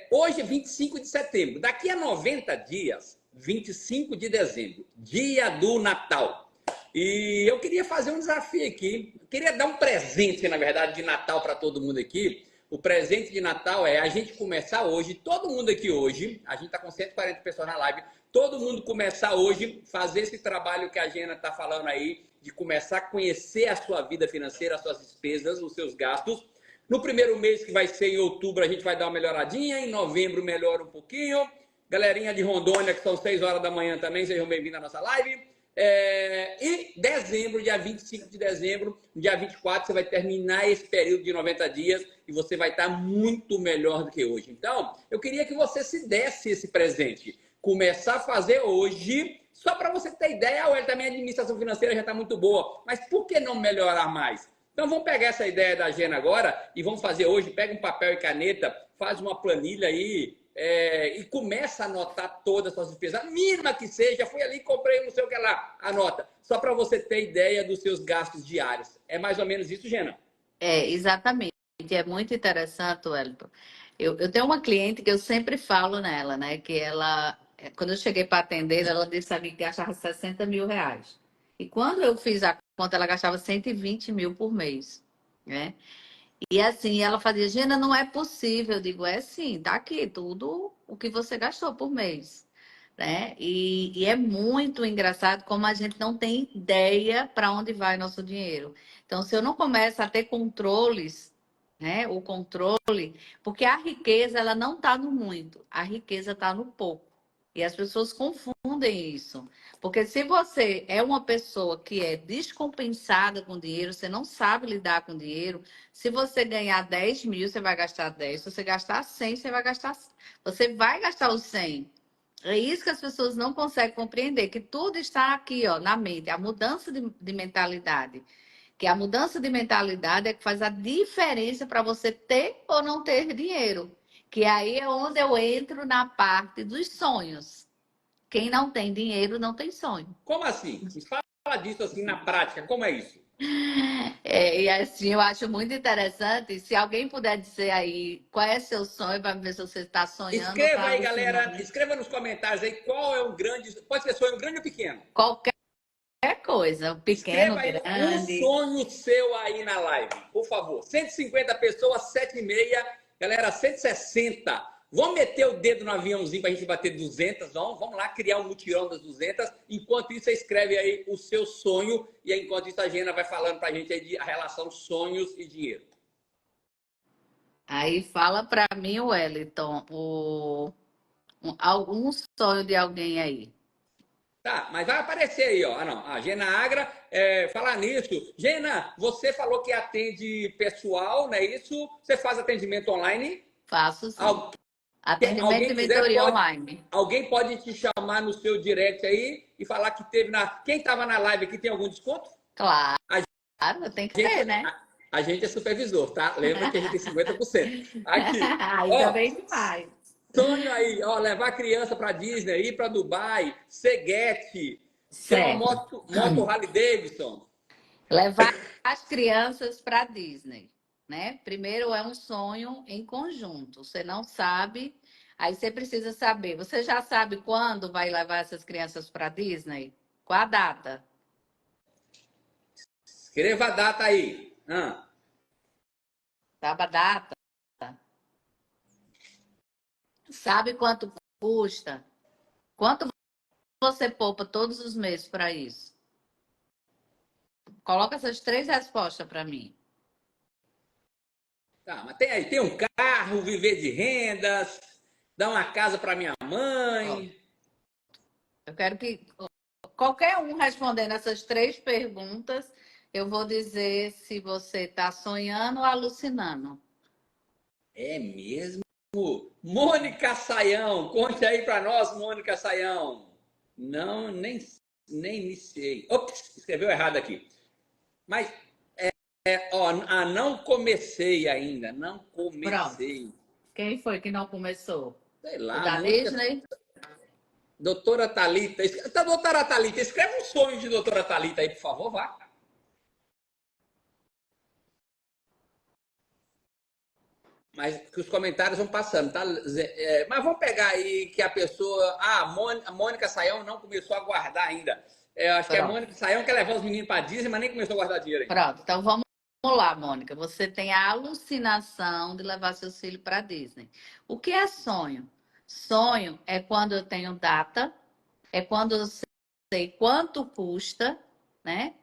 Speaker 1: Hoje é 25 de setembro, daqui a 90 dias, 25 de dezembro, dia do Natal. E eu queria fazer um desafio aqui, eu queria dar um presente, na verdade, de Natal para todo mundo aqui. O presente de Natal é a gente começar hoje, todo mundo aqui hoje, a gente está com 140 pessoas na live, todo mundo começar hoje, fazer esse trabalho que a Gena está falando aí, de começar a conhecer a sua vida financeira, as suas despesas, os seus gastos. No primeiro mês, que vai ser em outubro, a gente vai dar uma melhoradinha, em novembro melhora um pouquinho. Galerinha de Rondônia, que são 6 horas da manhã também, sejam bem-vindos à nossa live. E dezembro, dia 25 de dezembro, dia 24, você vai terminar esse período de 90 dias e você vai estar muito melhor do que hoje. Então, eu queria que você se desse esse presente. Começar a fazer hoje, só para você ter ideia, também a administração financeira já está muito boa, mas por que não melhorar mais? Então vamos pegar essa ideia da Gena agora e vamos fazer hoje, pega um papel e caneta, faz uma planilha aí, e começa a anotar todas as suas despesas, a mínima que seja, fui ali e comprei não sei o que lá, anota, só para você ter ideia dos seus gastos diários. É mais ou menos isso, Gena?
Speaker 2: Exatamente. É muito interessante, Wellington. Eu tenho uma cliente que eu sempre falo nela, né? Que ela, quando eu cheguei para atender, ela disse a mim que gastava 60 mil reais. E quando eu fiz a conta, ela gastava 120 mil por mês, né? E assim, ela fazia, Gina, não é possível. Eu digo, é sim, tá aqui tudo o que você gastou por mês, né? E é muito engraçado como a gente não tem ideia para onde vai nosso dinheiro. Então, se eu não começo a ter controles, né? O controle, porque a riqueza, ela não está no muito, a riqueza está no pouco. E as pessoas confundem isso. Porque se você é uma pessoa que é descompensada com dinheiro, você não sabe lidar com dinheiro, se você ganhar 10 mil, você vai gastar 10. Se você gastar 100, você vai gastar os 100. É isso que as pessoas não conseguem compreender, que tudo está aqui, ó, na mente, a mudança de mentalidade. Que a mudança de mentalidade é que faz a diferença para você ter ou não ter dinheiro. Que aí é onde eu entro na parte dos sonhos. Quem não tem dinheiro não tem sonho.
Speaker 1: Como assim? Me fala disso assim na prática, como é isso?
Speaker 2: E assim, eu acho muito interessante. Se alguém puder dizer aí qual é seu sonho, para ver se você está sonhando ou
Speaker 1: Escreva
Speaker 2: está
Speaker 1: aí, galera,
Speaker 2: alucinando.
Speaker 1: escreva nos comentários aí qual é o grande, pode ser sonho grande ou pequeno.
Speaker 2: Qualquer coisa, pequeno,
Speaker 1: Escreva aí um
Speaker 2: grande.
Speaker 1: sonho seu aí na live, por favor. 150 pessoas, 7h30. Galera, 160. Vamos meter o dedo no aviãozinho para a gente bater 200, não? Vamos lá criar um mutirão das 200. Enquanto isso, você escreve aí o seu sonho. E aí, enquanto isso, a Gena vai falando para a gente aí de a relação sonhos e dinheiro.
Speaker 2: Aí fala para mim, Wellington, algum sonho de alguém aí.
Speaker 1: Tá, mas vai aparecer aí, ó. Ah, não. A Gena Agra, falar nisso. Gena, você falou que atende pessoal, não é isso? Você faz atendimento online?
Speaker 2: Faço sim.
Speaker 1: Al-
Speaker 2: Atendimento
Speaker 1: Alguém
Speaker 2: e
Speaker 1: quiser,
Speaker 2: mentoria
Speaker 1: pode.
Speaker 2: online.
Speaker 1: Alguém pode te chamar no seu direct aí e falar que teve na. Quem estava na live aqui tem algum desconto?
Speaker 2: Claro,
Speaker 1: A
Speaker 2: tem que
Speaker 1: gente,
Speaker 2: ter, né?
Speaker 1: a gente é supervisor, tá? Lembra que a gente tem 50%. Aqui,
Speaker 2: Ainda
Speaker 1: ó.
Speaker 2: bem demais.
Speaker 1: Sonho aí, ó, levar a criança para Disney, ir para Dubai, Seguete, ter uma
Speaker 2: Certo.
Speaker 1: moto Harley Davidson.
Speaker 2: Levar as crianças para Disney, né? Primeiro é um sonho em conjunto. Você não sabe, aí você precisa saber. Você já sabe quando vai levar essas crianças para Disney? Qual a data?
Speaker 1: Escreva a data aí.
Speaker 2: Sabe a data? Sabe quanto custa? Quanto você poupa todos os meses para isso? Coloca essas três respostas para mim.
Speaker 1: Tá, mas tem aí, tem um carro, viver de rendas, dar uma casa para minha
Speaker 2: Ó,
Speaker 1: mãe.
Speaker 2: eu quero que qualquer um respondendo essas três perguntas, eu vou dizer se você está sonhando ou alucinando.
Speaker 1: É mesmo? Mônica Saião, conte aí para nós, Mônica Saião. Não, nem iniciei. Ops, escreveu errado aqui. Mas, ó, não comecei ainda, não
Speaker 2: Pronto.
Speaker 1: comecei.
Speaker 2: Quem foi que não começou?
Speaker 1: Sei
Speaker 2: O
Speaker 1: lá,
Speaker 2: da
Speaker 1: Mônica,
Speaker 2: Disney?
Speaker 1: doutora Thalita. Doutora Thalita, escreve um sonho de doutora Thalita aí, por favor, vá. Mas que os comentários vão passando, tá? Mas vamos pegar aí que a pessoa. Ah, a Mônica Saião não começou a guardar ainda. Acho que a
Speaker 2: Pronto.
Speaker 1: Mônica Saião quer levar os meninos para Disney, mas nem começou a guardar dinheiro ainda.
Speaker 2: Pronto. Então vamos lá, Mônica. Você tem a alucinação de levar seus filhos para Disney. O que é sonho? Sonho é quando eu tenho data, é quando eu sei quanto custa, né?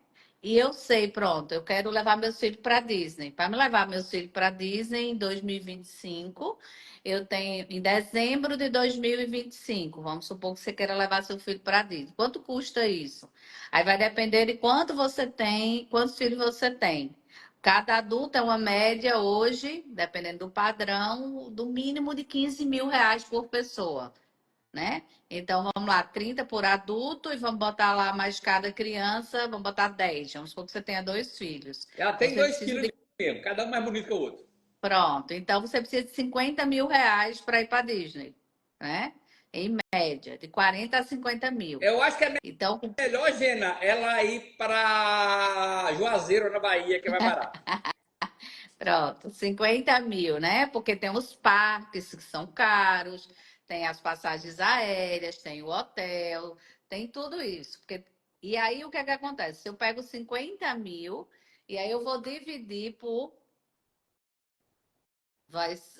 Speaker 2: E eu sei, pronto, eu quero levar meus filhos para Disney. Para me levar meus filhos para Disney em 2025, eu tenho em dezembro de 2025. Vamos supor que você queira levar seu filho para Disney. Quanto custa isso? Aí vai depender de quanto você tem, quantos filhos você tem. Cada adulto é uma média hoje, dependendo do padrão, do mínimo de 15 mil reais por pessoa, né? Então, vamos lá, 30 por adulto e vamos botar lá mais cada criança, vamos botar 10. Vamos supor que você tenha dois filhos.
Speaker 1: Ela
Speaker 2: Então,
Speaker 1: tem
Speaker 2: você
Speaker 1: 2
Speaker 2: precisa
Speaker 1: quilos
Speaker 2: de...
Speaker 1: de mesmo, cada um mais bonito que o outro.
Speaker 2: Pronto. Então, você precisa de 50 mil reais para ir para Disney, né? Em média, de 40 a 50 mil.
Speaker 1: Eu acho que é
Speaker 2: Então,
Speaker 1: melhor, Gena, ela ir para Juazeiro, na Bahia, que é mais barato.
Speaker 2: pronto, 50 mil, né? Porque tem os parques que são caros, tem as passagens aéreas, tem o hotel, tem tudo isso. E aí o que é que acontece? Se eu pego 50 mil e aí eu vou dividir por.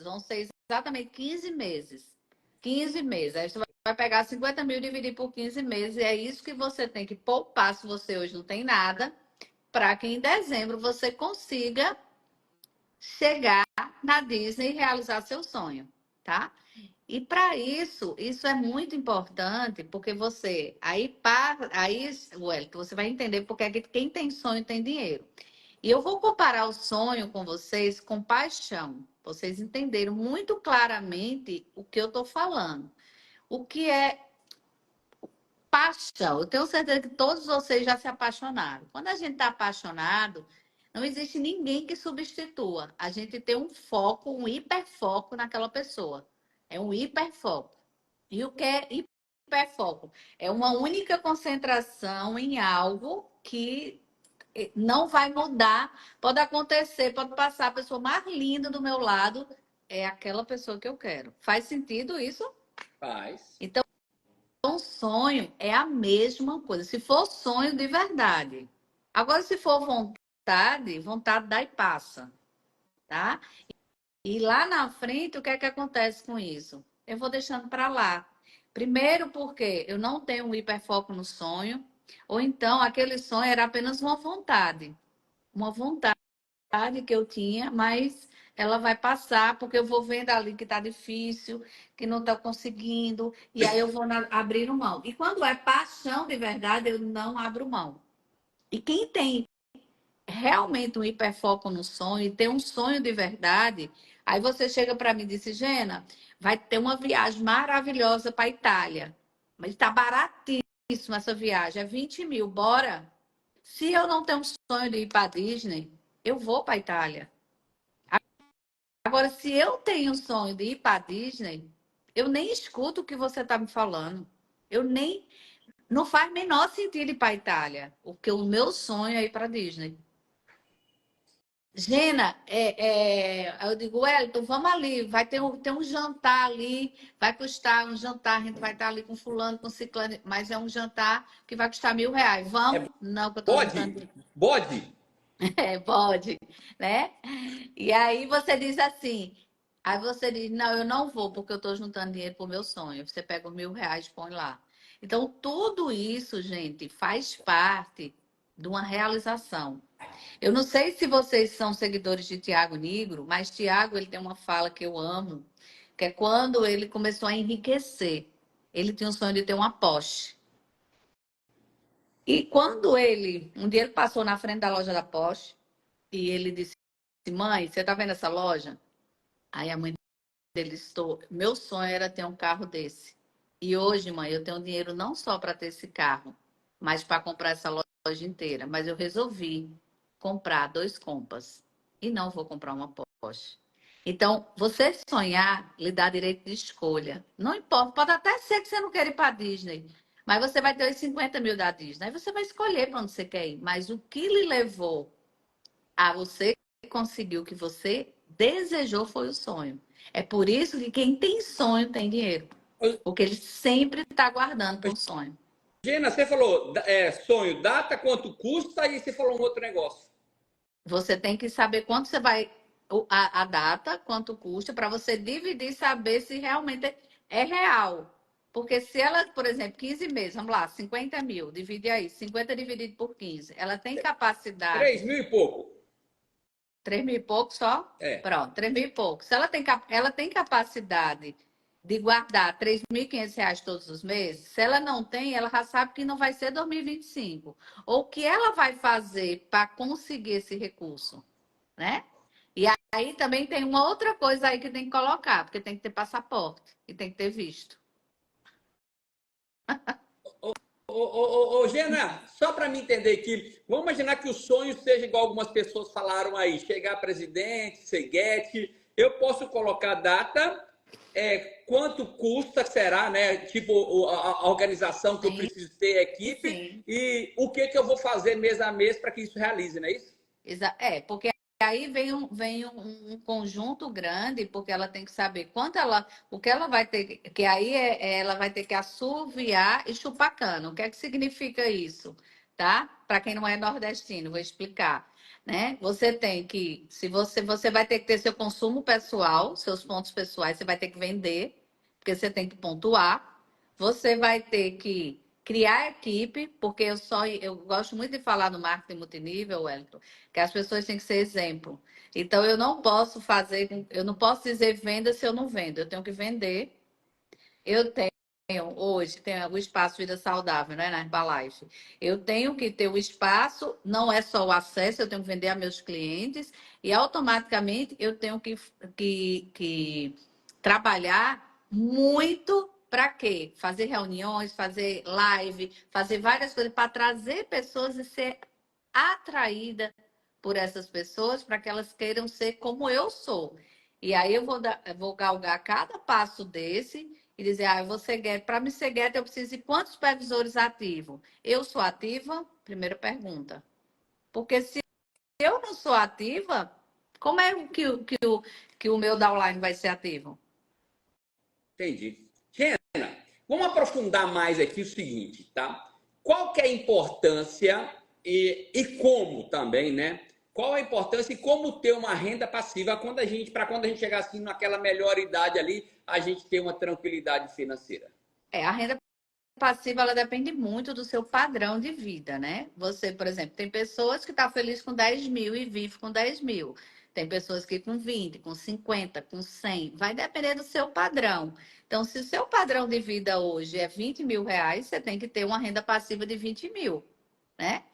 Speaker 2: Vão ser exatamente 15 meses. 15 meses. Aí você vai pegar 50 mil e dividir por 15 meses. E é isso que você tem que poupar se você hoje não tem nada, para que em dezembro você consiga chegar na Disney e realizar seu sonho, tá? E para isso é muito importante, porque aí, Wellington, você vai entender porque é que quem tem sonho tem dinheiro. E eu vou comparar o sonho com vocês com paixão. Vocês entenderam muito claramente o que eu estou falando. O que é paixão? Eu tenho certeza que todos vocês já se apaixonaram. Quando a gente está apaixonado, Não existe ninguém que substitua. A gente tem um foco, um hiperfoco naquela pessoa. É um hiperfoco. E o que é hiperfoco? É uma única concentração em algo que não vai mudar. Pode acontecer, pode passar a pessoa mais linda do meu lado, é aquela pessoa que eu quero. Faz sentido isso?
Speaker 1: Faz.
Speaker 2: Então, um sonho é a mesma coisa. Se for sonho de verdade. Agora, se for vontade, vontade dá e passa, tá? E lá na frente, o que é que acontece com isso? Eu vou deixando para lá. Primeiro, porque eu não tenho um hiperfoco no sonho, ou então aquele sonho era apenas uma vontade que eu tinha, mas ela vai passar porque eu vou vendo ali que está difícil, que não está conseguindo, e aí eu vou abrir mão. E quando é paixão de verdade, eu não abro mão. E quem tem realmente um hiperfoco no sonho e tem um sonho de verdade, aí você chega para mim e diz, Gena, vai ter uma viagem maravilhosa para a Itália, mas está baratíssima essa viagem, é 20 mil, bora? Se eu não tenho um sonho de ir para a Disney, eu vou para a Itália. Agora, se eu tenho um sonho de ir para a Disney, eu nem escuto o que você está me falando. Eu nem. Não faz menor sentido ir para a Itália, porque o meu sonho é ir para a Disney. Gena, eu digo, Wellington, vamos ali, vai ter um jantar ali, vai custar um jantar, a gente vai estar ali com fulano, com ciclano, mas é um jantar que vai custar R$ 1.000.
Speaker 1: É
Speaker 2: Vamos? Não, que eu estou juntando.
Speaker 1: bode? Bode?
Speaker 2: É, pode, né? E aí você diz assim, aí você diz, não, eu não vou porque eu estou juntando dinheiro para o meu sonho. Você pega os R$ 1.000 e põe lá. Então, tudo isso, gente, faz parte de uma realização. Eu não sei se vocês são seguidores de Tiago Nigro, mas Tiago, ele tem uma fala que eu amo, que é quando ele começou a enriquecer. Ele tinha um sonho de ter uma Porsche. E quando um dia ele passou na frente da loja da Porsche e ele disse, mãe, você tá vendo essa loja? Aí a mãe dele estou, meu sonho era ter um carro desse. E hoje, mãe, eu tenho dinheiro não só para ter esse carro, mas para comprar essa loja inteira. Mas eu resolvi comprar 2 Compass e não vou comprar uma Porsche. Então, você sonhar lhe dá direito de escolha. Não importa, pode até ser que você não queira ir para a Disney, mas você vai ter os 50 mil da Disney. Aí você vai escolher para onde você quer ir. Mas o que lhe levou a você conseguir o que você desejou foi o sonho. É por isso que quem tem sonho tem dinheiro. Porque ele sempre está guardando para um sonho.
Speaker 1: Gena, você falou sonho, data, quanto custa e você falou um outro negócio.
Speaker 2: Você tem que saber quanto você vai, a data, quanto custa, para você dividir e saber se realmente é real. Porque se ela, por exemplo, 15 meses, vamos lá, 50 mil, divide aí, 50 dividido por 15, ela tem capacidade.
Speaker 1: 3.000 e pouco.
Speaker 2: 3.000 e pouco só?
Speaker 1: É.
Speaker 2: Pronto, 3.000 e pouco. Se ela tem capacidade de guardar R$ 3.500 todos os meses, se ela não tem, ela já sabe que não vai ser 2025. Ou o que ela vai fazer para conseguir esse recurso, né? E aí também tem uma outra coisa aí que tem que colocar, porque tem que ter passaporte e tem que ter visto.
Speaker 1: Ô, Gena, só para me entender aqui, vamos imaginar que o sonho seja igual algumas pessoas falaram aí, chegar a presidente, ser guete, eu posso colocar data, quanto custa, será, né? Tipo, a organização que eu
Speaker 2: Sim,
Speaker 1: preciso ter, a equipe,
Speaker 2: sim.
Speaker 1: e o que que eu vou fazer mês a mês para que isso realize, não é isso?
Speaker 2: Porque aí vem um conjunto grande, porque ela tem que saber o que ela vai ter, que aí ela vai ter que assoviar e chupar cana. O que é que significa isso, tá? Para quem não é nordestino, vou explicar, né? Você tem que, se você vai ter que ter seu consumo pessoal, seus pontos pessoais, você vai ter que vender, porque você tem que pontuar. Você vai ter que criar equipe, porque eu gosto muito de falar no marketing multinível, Wellington, que as pessoas têm que ser exemplo. Então eu não posso dizer venda se eu não vendo. Eu tenho que vender. Eu tenho hoje tem o espaço Vida Saudável, né, na Herbalife. Eu tenho que ter o espaço, não é só o acesso, eu tenho que vender a meus clientes e automaticamente eu tenho que trabalhar muito para quê? Fazer reuniões, fazer live, fazer várias coisas para trazer pessoas e ser atraída por essas pessoas para que elas queiram ser como eu sou. E aí eu vou galgar cada passo desse e dizer, eu vou ser guest. Para me ser guest, eu preciso de quantos supervisores ativos? Eu sou ativa? Primeira pergunta. Porque se eu não sou ativa, como é que o meu downline vai ser ativo?
Speaker 1: Entendi. Gena, vamos aprofundar mais aqui o seguinte, tá? Qual que é a importância e como também, né? Qual a importância e como ter uma renda passiva para quando a gente chegar assim naquela melhor idade ali, a gente ter uma tranquilidade financeira?
Speaker 2: A renda passiva, ela depende muito do seu padrão de vida, né? Você, por exemplo, tem pessoas que estão felizes com 10 mil e vive com 10 mil. Tem pessoas que com 20, com 50, com 100. Vai depender do seu padrão. Então, se o seu padrão de vida hoje é 20 mil reais, você tem que ter uma renda passiva de 20 mil, né?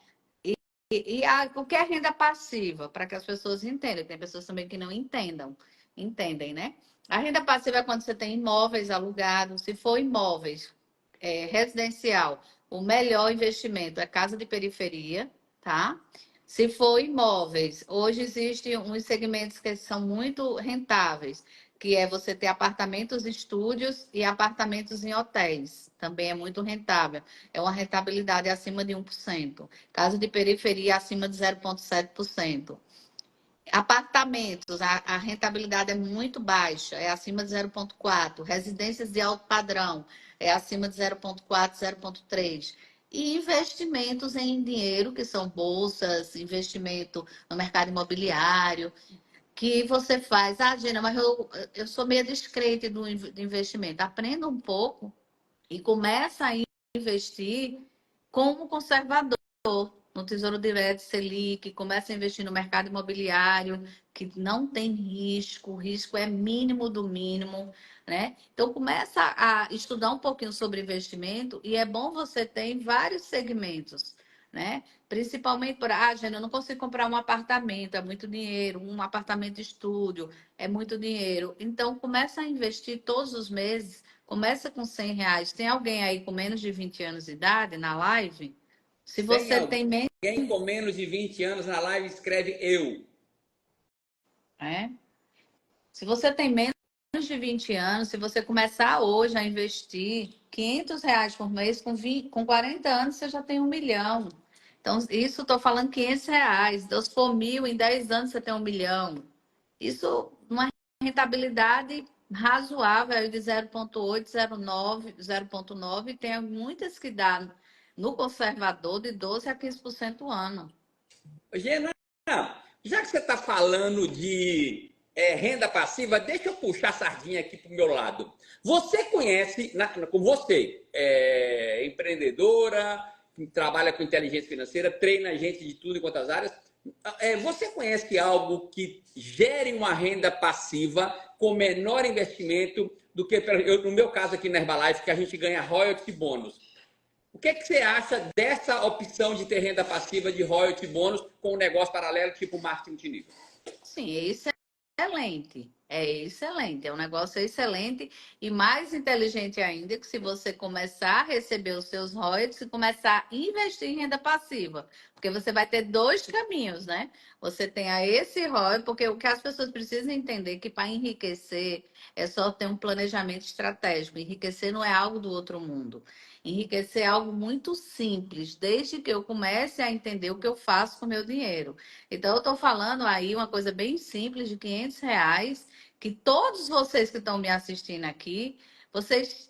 Speaker 2: O que é renda passiva? Para que as pessoas entendam. Tem pessoas também que não entendem, né? A renda passiva é quando você tem imóveis alugados. Se for imóveis residencial, o melhor investimento é casa de periferia, tá? Se for imóveis, hoje existem uns segmentos que são muito rentáveis, que é você ter apartamentos, estúdios e apartamentos em hotéis. Também é muito rentável. É uma rentabilidade acima de 1%. Casa de periferia acima de 0,7%. Apartamentos, a rentabilidade é muito baixa, é acima de 0,4. Residências de alto padrão, é acima de 0,4, 0,3. E investimentos em dinheiro, que são bolsas, investimento no mercado imobiliário, que você faz. Gina, mas eu sou meio descrente do investimento. Aprenda um pouco e começa a investir como conservador no Tesouro Direto, Selic, começa a investir no mercado imobiliário, que não tem risco, o risco é mínimo do mínimo, né? Então começa a estudar um pouquinho sobre investimento e é bom você ter em vários segmentos, né? Principalmente para, Jana, eu não consigo comprar um apartamento, é muito dinheiro, um apartamento estúdio, é muito dinheiro. Então começa a investir todos os meses, começa com R$ 100. Tem alguém aí com menos de 20 anos de idade na live? Se
Speaker 1: Tem
Speaker 2: você tem menos,
Speaker 1: alguém com menos de 20 anos na live, escreve eu.
Speaker 2: se você tem menos de 20 anos, se você começar hoje a investir R$ 500 por mês, com 40 anos você já tem 1 milhão. Então, isso estou falando R$ 500. Então, se for 1.000, em 10 anos você tem 1 milhão. Isso, uma rentabilidade razoável aí de 0,8, 0,9, 0,9. Tem muitas que dá no conservador de 12 a 15% ano.
Speaker 1: Gena, já que você está falando de renda passiva, deixa eu puxar a sardinha aqui para o meu lado. Você conhece, você, empreendedora, que trabalha com inteligência financeira, treina gente de tudo em quantas áreas. Você conhece algo que gere uma renda passiva com menor investimento do que, no meu caso aqui na Herbalife, que a gente ganha royalties e bônus? O que é que você acha dessa opção de ter renda passiva de royalty bônus com um negócio paralelo tipo marketing multinível?
Speaker 2: Sim, isso é excelente. É excelente. É um negócio excelente e mais inteligente ainda que se você começar a receber os seus royalties e começar a investir em renda passiva. Porque você vai ter dois caminhos, né? Você tem a esse royalties, porque o que as pessoas precisam entender é que para enriquecer é só ter um planejamento estratégico. Enriquecer não é algo do outro mundo. Enriquecer é algo muito simples, desde que eu comece a entender o que eu faço com o meu dinheiro. Então, eu estou falando aí uma coisa bem simples de R$ 500, que todos vocês que estão me assistindo aqui, vocês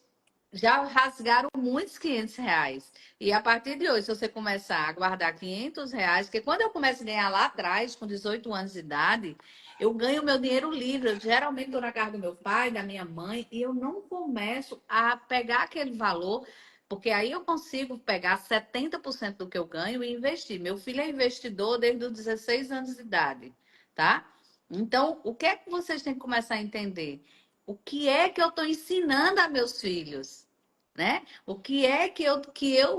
Speaker 2: já rasgaram muitos R$ 500. E a partir de hoje, se você começar a guardar R$ 500, porque quando eu começo a ganhar lá atrás, com 18 anos de idade, eu ganho meu dinheiro livre. Eu geralmente estou na casa do meu pai, da minha mãe, e eu não começo a pegar aquele valor, porque aí eu consigo pegar 70% do que eu ganho e investir. Meu filho é investidor desde os 16 anos de idade, tá? Então, o que é que vocês têm que começar a entender? O que é que eu estou ensinando a meus filhos, né? O que é que eu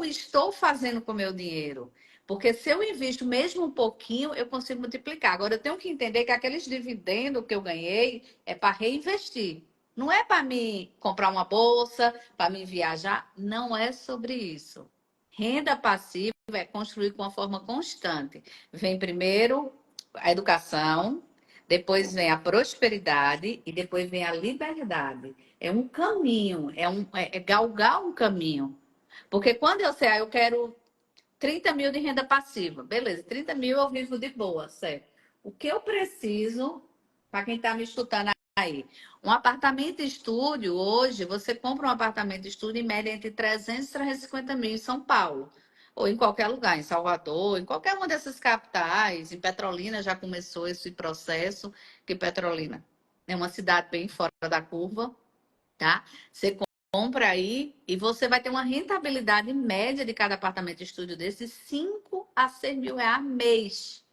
Speaker 2: estou fazendo com o meu dinheiro? Porque se eu invisto mesmo um pouquinho, eu consigo multiplicar. Agora, eu tenho que entender que aqueles dividendos que eu ganhei é para reinvestir. Não é para me comprar uma bolsa, para me viajar. Não é sobre isso. Renda passiva é construir com uma forma constante. Vem primeiro a educação, depois vem a prosperidade e depois vem a liberdade. É um caminho, é galgar um caminho. Porque quando eu sei, eu quero 30 mil de renda passiva, beleza, 30 mil eu vivo de boa, certo? O que eu preciso, para quem está me escutando aí, um apartamento estúdio, hoje, você compra um apartamento estúdio em média entre 300 e 350 mil em São Paulo. Ou em qualquer lugar, em Salvador, em qualquer uma dessas capitais. Em Petrolina já começou esse processo, que Petrolina é uma cidade bem fora da curva, tá? Você compra aí e você vai ter uma rentabilidade média de cada apartamento de estúdio desse de 5 a 6 mil reais mês.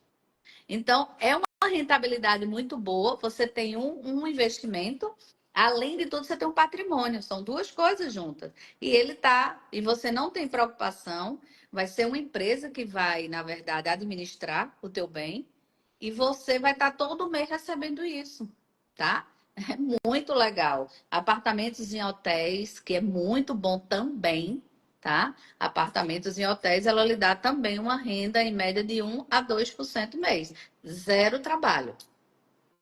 Speaker 2: Então, é uma rentabilidade muito boa. Você tem um investimento, além de tudo, você tem um patrimônio. São duas coisas juntas. E você não tem preocupação. Vai ser uma empresa que vai, na verdade, administrar o teu bem. E você vai estar todo mês recebendo isso, tá? É muito legal. Apartamentos em hotéis, que é muito bom também, tá? Apartamentos em hotéis, ela lhe dá também uma renda em média de 1 a 2% mês. Zero trabalho.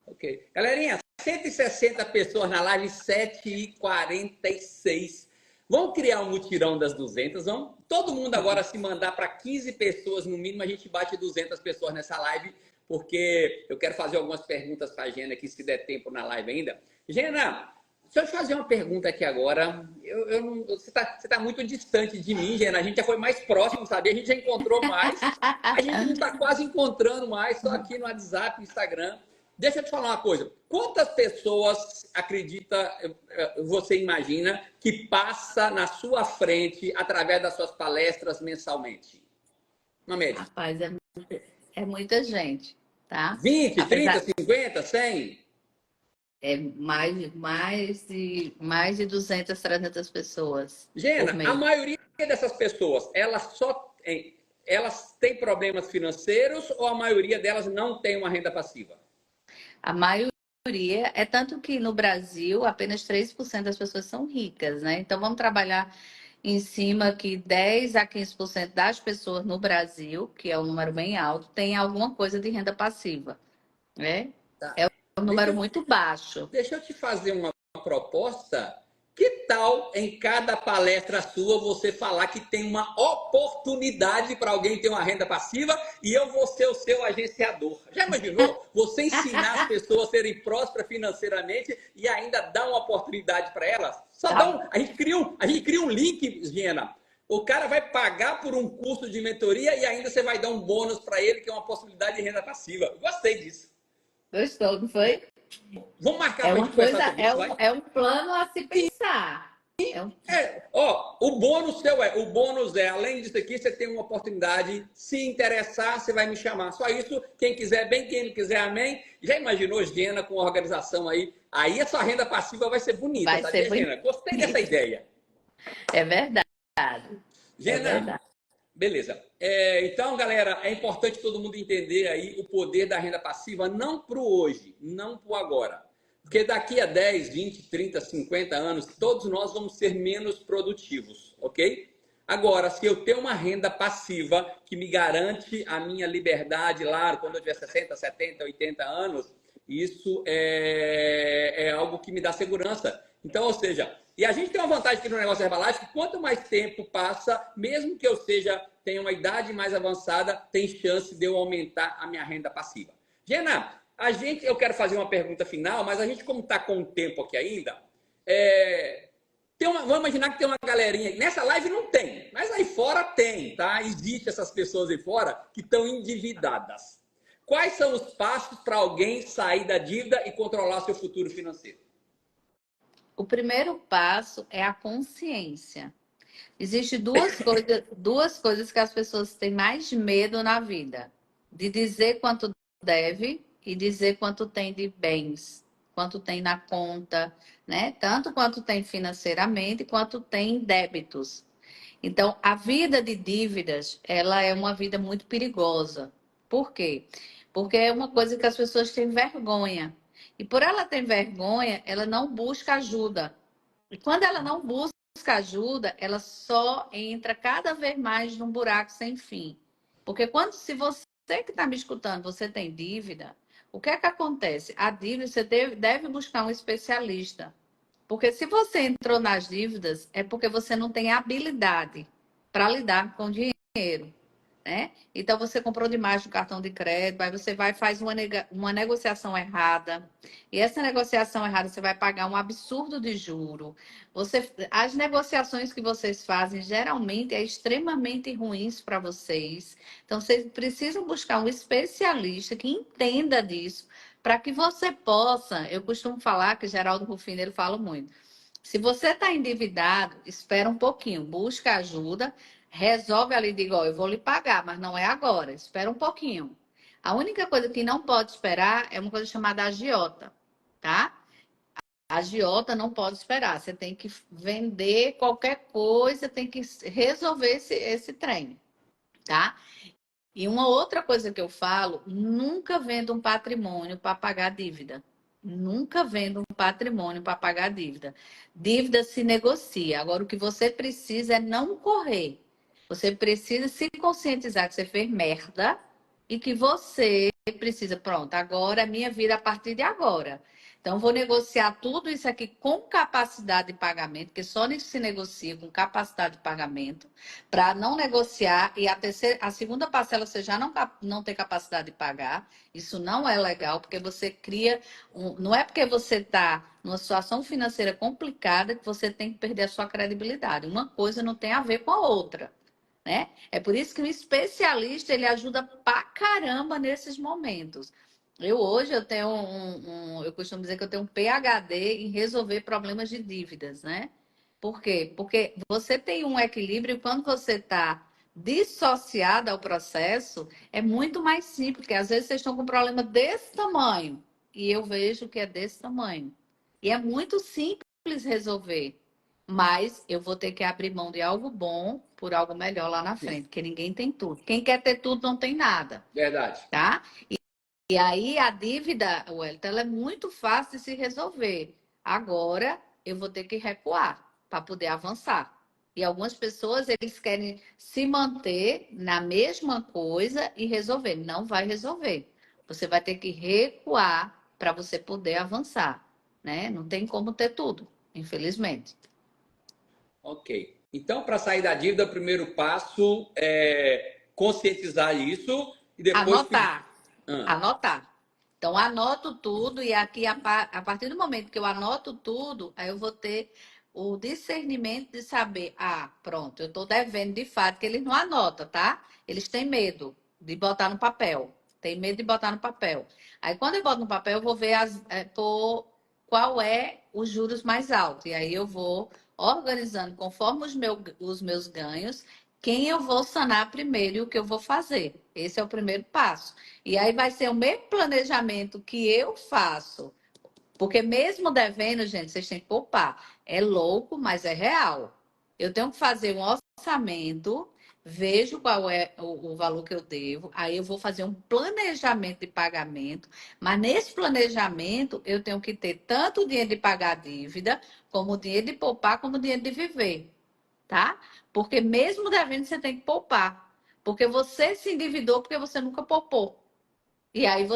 Speaker 1: Ok. Galerinha, 160 pessoas na live, 7h46. Vamos criar um mutirão das 200, vamos? Todo mundo agora se mandar para 15 pessoas, no mínimo, a gente bate 200 pessoas nessa live, porque eu quero fazer algumas perguntas para a Gena aqui, se der tempo na live ainda. Gena, deixa eu te fazer uma pergunta aqui agora. Você tá muito distante de mim, Gena. A gente já foi mais próximo, sabe? A gente já encontrou mais. A gente não está quase encontrando mais, só aqui no WhatsApp, no Instagram. Deixa eu te falar uma coisa. Quantas pessoas você imagina que passa na sua frente através das suas palestras mensalmente? Uma média.
Speaker 2: Rapaz, é muita gente, tá?
Speaker 1: 20, 30,
Speaker 2: Apesar,
Speaker 1: 50, 100?
Speaker 2: é mais de 200, 300 pessoas por
Speaker 1: Gena, a
Speaker 2: mês.
Speaker 1: maioria dessas pessoas, elas têm problemas financeiros ou a maioria delas não tem uma renda passiva?
Speaker 2: A maioria, é tanto que no Brasil apenas 3% das pessoas são ricas, né? Então vamos trabalhar em cima que 10 a 15% das pessoas no Brasil, que é um número bem alto, tem alguma coisa de renda passiva, né?
Speaker 1: Tá.
Speaker 2: É um
Speaker 1: Deixa
Speaker 2: número
Speaker 1: eu,
Speaker 2: muito baixo.
Speaker 1: deixa eu te fazer uma proposta. Que tal em cada palestra sua você falar que tem uma oportunidade para alguém ter uma renda passiva e eu vou ser o seu agenciador? Já imaginou? Você ensinar as pessoas a serem prósperas financeiramente e ainda dar uma oportunidade para elas? Só dá
Speaker 2: Tá?
Speaker 1: um, a gente cria um link, Gena. O cara vai pagar por um curso de mentoria e ainda você vai dar um bônus para ele, que é uma possibilidade de renda passiva. Gostei disso.
Speaker 2: Gostou, não foi?
Speaker 1: Vamos marcar
Speaker 2: É
Speaker 1: para a
Speaker 2: uma
Speaker 1: gente conversar
Speaker 2: coisa,
Speaker 1: sobre isso, vai?
Speaker 2: é um plano a se pensar. É um,
Speaker 1: Ó, o bônus é, além disso aqui, você tem uma oportunidade, se interessar, você vai me chamar. Só isso, quem quiser bem, quem não quiser, amém. Já imaginou, Gena, com a organização aí? Aí a sua renda passiva vai ser bonita,
Speaker 2: vai ser
Speaker 1: sabia, Gena? Gostei dessa
Speaker 2: bonito.
Speaker 1: ideia.
Speaker 2: É verdade. É
Speaker 1: Gena,
Speaker 2: verdade.
Speaker 1: beleza. Então, galera, é importante todo mundo entender aí o poder da renda passiva, não para o hoje, não para o agora. Porque daqui a 10, 20, 30, 50 anos, todos nós vamos ser menos produtivos, ok? Agora, se eu tenho uma renda passiva que me garante a minha liberdade lá, quando eu tiver 60, 70, 80 anos, isso é algo que me dá segurança. Então, ou seja, e a gente tem uma vantagem aqui no negócio Herbalife, que quanto mais tempo passa, mesmo que eu tenha uma idade mais avançada, tem chance de eu aumentar a minha renda passiva. Gena, eu quero fazer uma pergunta final, mas a gente, como está com o tempo aqui ainda, vamos imaginar que tem uma galerinha. Nessa live não tem, mas aí fora tem, tá? Existem essas pessoas aí fora que estão endividadas. Quais são os passos para alguém sair da dívida e controlar seu futuro financeiro?
Speaker 2: O primeiro passo é a consciência. Existem duas coisas que as pessoas têm mais medo na vida: de dizer quanto deve e dizer quanto tem de bens, quanto tem na conta, né? Tanto quanto tem financeiramente, quanto tem débitos. Então, a vida de dívidas, ela é uma vida muito perigosa. Por quê? Porque é uma coisa que as pessoas têm vergonha. E por ela ter vergonha, ela não busca ajuda. E quando ela não busca ajuda, ela só entra cada vez mais num buraco sem fim. Porque se você que está me escutando, você tem dívida, o que é que acontece? A dívida, você deve buscar um especialista. Porque se você entrou nas dívidas, é porque você não tem habilidade para lidar com dinheiro, né? Então você comprou demais no cartão de crédito, aí você vai e faz uma negociação errada. E essa negociação errada você vai pagar um absurdo de juro. As negociações que vocês fazem geralmente é extremamente ruins para vocês. Então vocês precisam buscar um especialista que entenda disso, para que você possa, eu costumo falar que Geraldo Rufino ele fala muito. Se você está endividado, espera um pouquinho, busca ajuda, resolve ali, diga, ó, eu vou lhe pagar, mas não é agora, espera um pouquinho. A única coisa que não pode esperar é uma coisa chamada agiota, tá? A agiota não pode esperar, você tem que vender qualquer coisa, tem que resolver esse trem, tá? E uma outra coisa que eu falo, nunca venda um patrimônio para pagar dívida. Nunca venda um patrimônio para pagar dívida. Dívida se negocia. Agora, o que você precisa é não correr. Você precisa se conscientizar que você fez merda e que você precisa, pronto, agora é minha vida a partir de agora. Então, vou negociar tudo isso aqui com capacidade de pagamento, porque só se negocia com capacidade de pagamento, para não negociar e a segunda parcela você já não tem capacidade de pagar. Isso não é legal, porque você cria. Não é porque você está numa situação financeira complicada que você tem que perder a sua credibilidade. Uma coisa não tem a ver com a outra. Né? É por isso que um especialista ele ajuda pra caramba nesses momentos. Eu tenho eu costumo dizer que eu tenho um PhD em resolver problemas de dívidas, né? Por quê? Porque você tem um equilíbrio quando você está dissociado ao processo, é muito mais simples, porque às vezes vocês estão com um problema desse tamanho e eu vejo que é desse tamanho. E é muito simples resolver. Mas eu vou ter que abrir mão de algo bom por algo melhor lá na frente, porque ninguém tem tudo. Quem quer ter tudo não tem nada,
Speaker 1: Verdade.
Speaker 2: tá? E aí a dívida, Wellington, ela é muito fácil de se resolver. Agora eu vou ter que recuar para poder avançar. E algumas pessoas eles querem se manter na mesma coisa e resolver. Não vai resolver. Você vai ter que recuar para você poder avançar, né? Não tem como ter tudo, infelizmente.
Speaker 1: Ok. Então, para sair da dívida, o primeiro passo é conscientizar isso e depois pedir.
Speaker 2: Anotar. Anotar. Então, anoto tudo e aqui, a partir do momento que eu anoto tudo, aí eu vou ter o discernimento de saber, pronto, eu estou devendo de fato, que eles não anotam, tá? Eles têm medo de botar no papel. Tem medo de botar no papel. Aí, quando eu boto no papel, eu vou ver qual é os juros mais altos. E aí eu vou organizando conforme os meus ganhos, quem eu vou sanar primeiro e o que eu vou fazer. Esse é o primeiro passo. E aí vai ser o mesmo planejamento que eu faço. Porque mesmo devendo, gente, vocês têm que poupar. É louco, mas é real. Eu tenho que fazer um orçamento, vejo qual é o valor que eu devo, aí eu vou fazer um planejamento de pagamento, mas nesse planejamento eu tenho que ter tanto o dinheiro de pagar a dívida, como o dinheiro de poupar, como o dinheiro de viver, tá? Porque mesmo devendo, você tem que poupar. Porque você se endividou porque você nunca poupou. E aí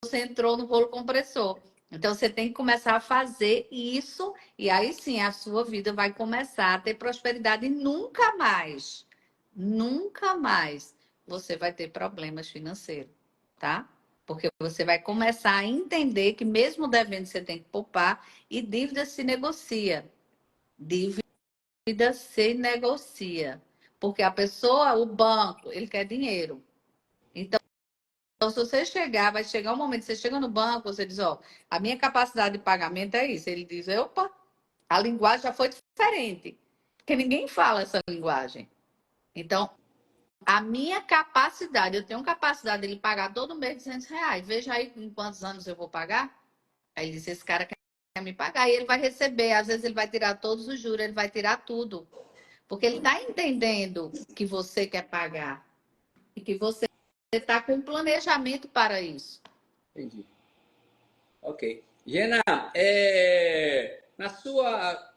Speaker 2: você entrou no rolo compressor. Então você tem que começar a fazer isso e aí sim a sua vida vai começar a ter prosperidade e nunca mais você vai ter problemas financeiros, tá? Porque você vai começar a entender que mesmo devendo você tem que poupar e dívida se negocia. Dívida se negocia. Porque a pessoa, o banco, ele quer dinheiro. Então, se você chegar, vai chegar um momento, você chega no banco, você diz, ó, a minha capacidade de pagamento é isso. Ele diz, opa, a linguagem já foi diferente. Porque ninguém fala essa linguagem. Então, a minha capacidade, eu tenho capacidade de ele pagar todo mês R$ 200. Veja aí em quantos anos eu vou pagar. Aí ele disse, esse cara quer me pagar. E ele vai receber, às vezes ele vai tirar todos os juros, ele vai tirar tudo. Porque ele está entendendo que você quer pagar. E que você está com um planejamento para isso.
Speaker 1: Entendi. Ok. Gena,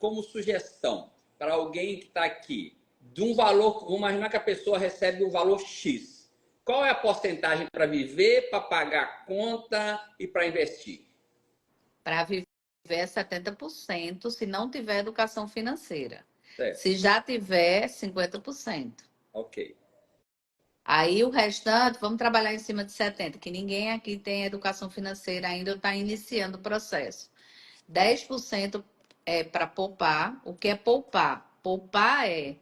Speaker 1: como sugestão para alguém que está aqui, de um valor, vamos imaginar que a pessoa recebe um valor X. Qual é a porcentagem para viver, para pagar a conta e para investir?
Speaker 2: Para viver é 70%, se não tiver educação financeira.
Speaker 1: Certo.
Speaker 2: Se já tiver, 50%.
Speaker 1: Ok.
Speaker 2: Aí o restante, vamos trabalhar em cima de 70%, que ninguém aqui tem educação financeira ainda, está iniciando o processo. 10% é para poupar. O que é poupar? Poupar é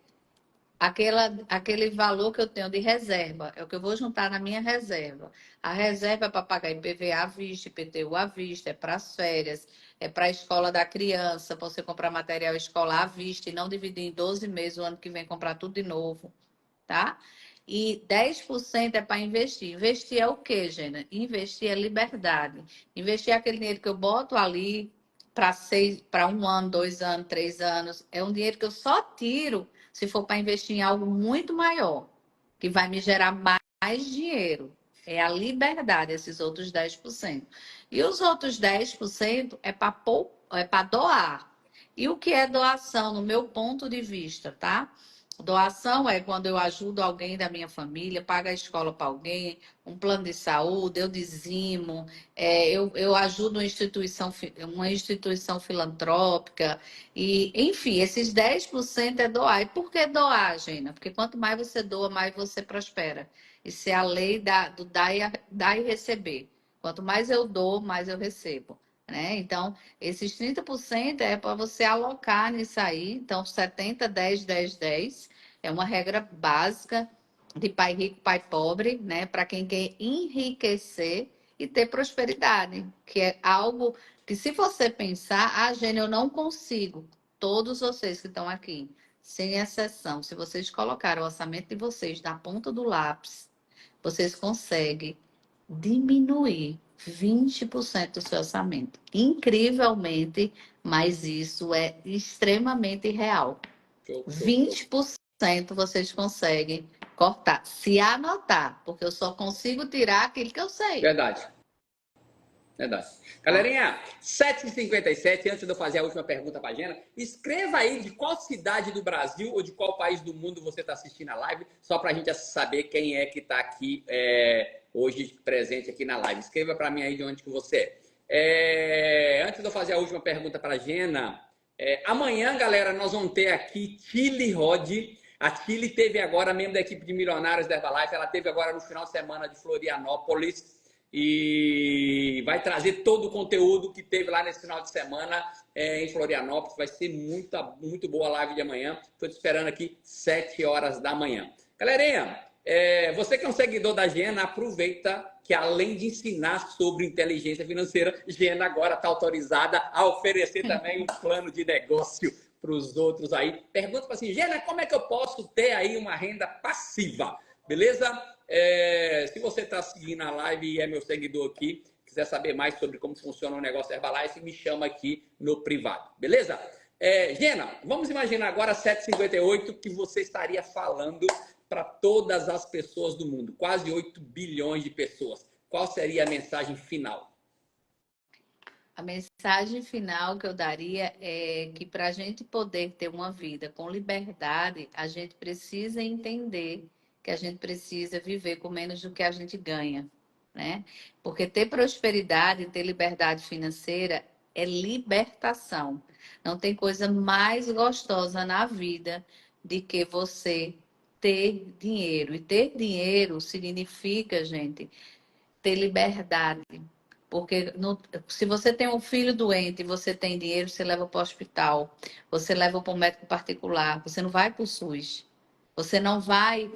Speaker 2: aquele valor que eu tenho de reserva, é o que eu vou juntar na minha reserva. A reserva é para pagar IPVA à vista, IPTU à vista, é para as férias, é para a escola da criança, para você comprar material escolar à vista e não dividir em 12 meses, o ano que vem comprar tudo de novo, tá? E 10% é para investir. Investir é o quê, Gena? Investir é liberdade. Investir é aquele dinheiro que eu boto ali para 1 ano, 2 anos, 3 anos. É um dinheiro que eu só tiro se for para investir em algo muito maior, que vai me gerar mais dinheiro. É a liberdade, esses outros 10%. E os outros 10% é para doar. E o que é doação, no meu ponto de vista, tá? Doação é quando eu ajudo alguém da minha família, pago a escola para alguém, um plano de saúde, eu dizimo, eu ajudo uma instituição filantrópica, e, enfim, esses 10% é doar. E por que doar, Gina? Porque quanto mais você doa, mais você prospera. Isso é a lei do dar e receber. Quanto mais eu dou, mais eu recebo. Né? Então, esses 30% é para você alocar nisso aí. Então, 70, 10, 10, 10 é uma regra básica de pai rico, pai pobre, né? Para quem quer enriquecer e ter prosperidade, que é algo que, se você pensar, Gênia, eu não consigo. Todos vocês que estão aqui, sem exceção, se vocês colocarem o orçamento de vocês na ponta do lápis, vocês conseguem diminuir 20% do seu orçamento. Incrivelmente, mas isso é extremamente real. 20% vocês conseguem cortar, se anotar, porque eu só consigo tirar aquilo que eu sei.
Speaker 1: Verdade. Verdade. Galerinha, 7h57, antes de eu fazer a última pergunta para a Gena, escreva aí de qual cidade do Brasil ou de qual país do mundo você está assistindo a live, só para a gente saber quem é que está aqui hoje presente aqui na live. Escreva para mim aí de onde que você é. Antes de eu fazer a última pergunta para a Gena, amanhã, galera, nós vamos ter aqui Tilly Rod. A Tilly teve agora, membro da equipe de milionários da Herbalife, ela teve agora no final de semana de Florianópolis, e vai trazer todo o conteúdo que teve lá nesse final de semana em Florianópolis. Vai ser muito boa a live de amanhã. Estou te esperando aqui 7 horas da manhã. Galerinha, você que é um seguidor da Gena, aproveita que, além de ensinar sobre inteligência financeira, Gena agora está autorizada a oferecer também um plano de negócio para os outros aí. Pergunta para assim, Gena, como é que eu posso ter aí uma renda passiva? Beleza? Se você está seguindo a live e é meu seguidor aqui, quiser saber mais sobre como funciona o negócio Herbalife, me chama aqui no privado, beleza? Gena, vamos imaginar agora 7h58 que você estaria falando para todas as pessoas do mundo, quase 8 bilhões de pessoas. Qual seria a mensagem final?
Speaker 2: A mensagem final que eu daria é que, para a gente poder ter uma vida com liberdade, a gente precisa entender que a gente precisa viver com menos do que a gente ganha, né? Porque ter prosperidade, ter liberdade financeira é libertação. Não tem coisa mais gostosa na vida de que você ter dinheiro. E ter dinheiro significa, gente, ter liberdade. Porque se você tem um filho doente e você tem dinheiro, você leva para o hospital, você leva para um médico particular, você não vai para o SUS. Você não vai,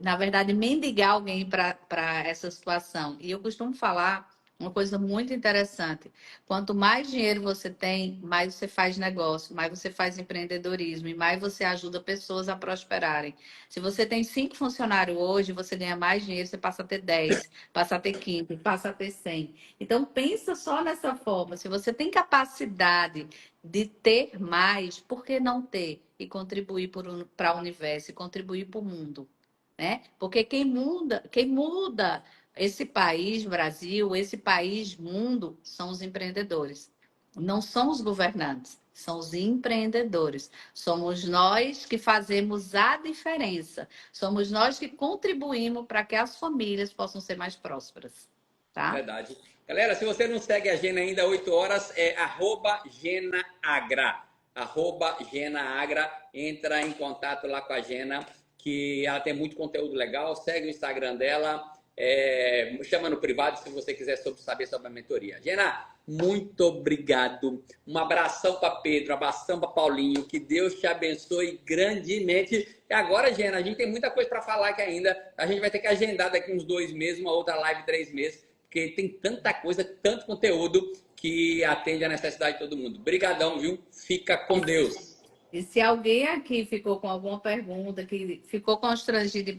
Speaker 2: na verdade, mendigar alguém para essa situação. E eu costumo falar uma coisa muito interessante. Quanto mais dinheiro você tem, mais você faz negócio, mais você faz empreendedorismo e mais você ajuda pessoas a prosperarem. Se você tem 5 funcionários hoje, você ganha mais dinheiro, você passa a ter 10, passa a ter 15, passa a ter 100. Então, pensa só nessa forma. Se você tem capacidade de ter mais, por que não ter? E contribuir para o universo, e contribuir para o mundo. Né? Porque quem muda esse país, Brasil, esse país, mundo, são os empreendedores. Não são os governantes, são os empreendedores. Somos nós que fazemos a diferença. Somos nós que contribuímos para que as famílias possam ser mais prósperas, tá?
Speaker 1: Verdade. Galera, se você não segue a Gena ainda, 8 horas, é @GenaAgra. @GenaAgra. Entra em contato lá com a Gena, que ela tem muito conteúdo legal. Segue o Instagram dela. Chama no privado se você quiser saber sobre a mentoria. Gena, muito obrigado. Um abração para Pedro, um abração para Paulinho. Que Deus te abençoe grandemente. E agora, Gena, a gente tem muita coisa para falar aqui ainda. A gente vai ter que agendar daqui uns 2 meses, uma outra live 3 meses, porque tem tanta coisa, tanto conteúdo que atende a necessidade de todo mundo. Obrigadão, viu? Fica com Deus.
Speaker 2: E se alguém aqui ficou com alguma pergunta, que ficou constrangido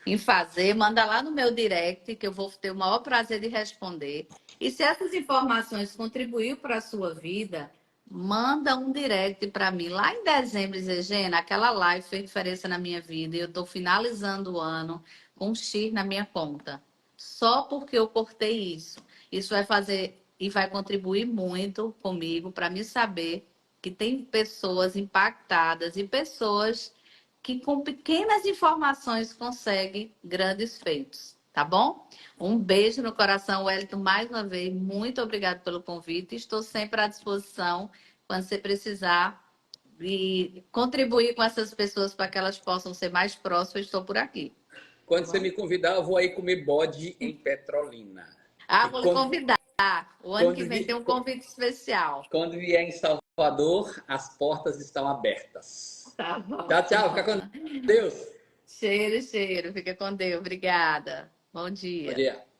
Speaker 2: em fazer, manda lá no meu direct, que eu vou ter o maior prazer de responder. E se essas informações contribuíram para a sua vida, manda um direct para mim. Lá em dezembro, dizer, Gena, aquela live fez diferença na minha vida e eu estou finalizando o ano com um X na minha conta. Só porque eu cortei isso. Isso vai fazer e vai contribuir muito comigo para me saber que tem pessoas impactadas e pessoas que com pequenas informações conseguem grandes feitos, tá bom? Um beijo no coração, Wellington, mais uma vez, muito obrigado pelo convite. Estou sempre à disposição quando você precisar e contribuir com essas pessoas para que elas possam ser mais próximas, estou por aqui.
Speaker 1: Quando você me convidar, eu vou aí comer bode em Petrolina.
Speaker 2: Vou lhe convidar. O ano que vem tem um convite especial.
Speaker 1: Quando vier em Salvador, as portas estão abertas.
Speaker 2: Tá bom.
Speaker 1: Tchau, tchau. Fica com Deus.
Speaker 2: Cheiro. Fica com Deus. Obrigada. Bom dia.
Speaker 1: Bom dia.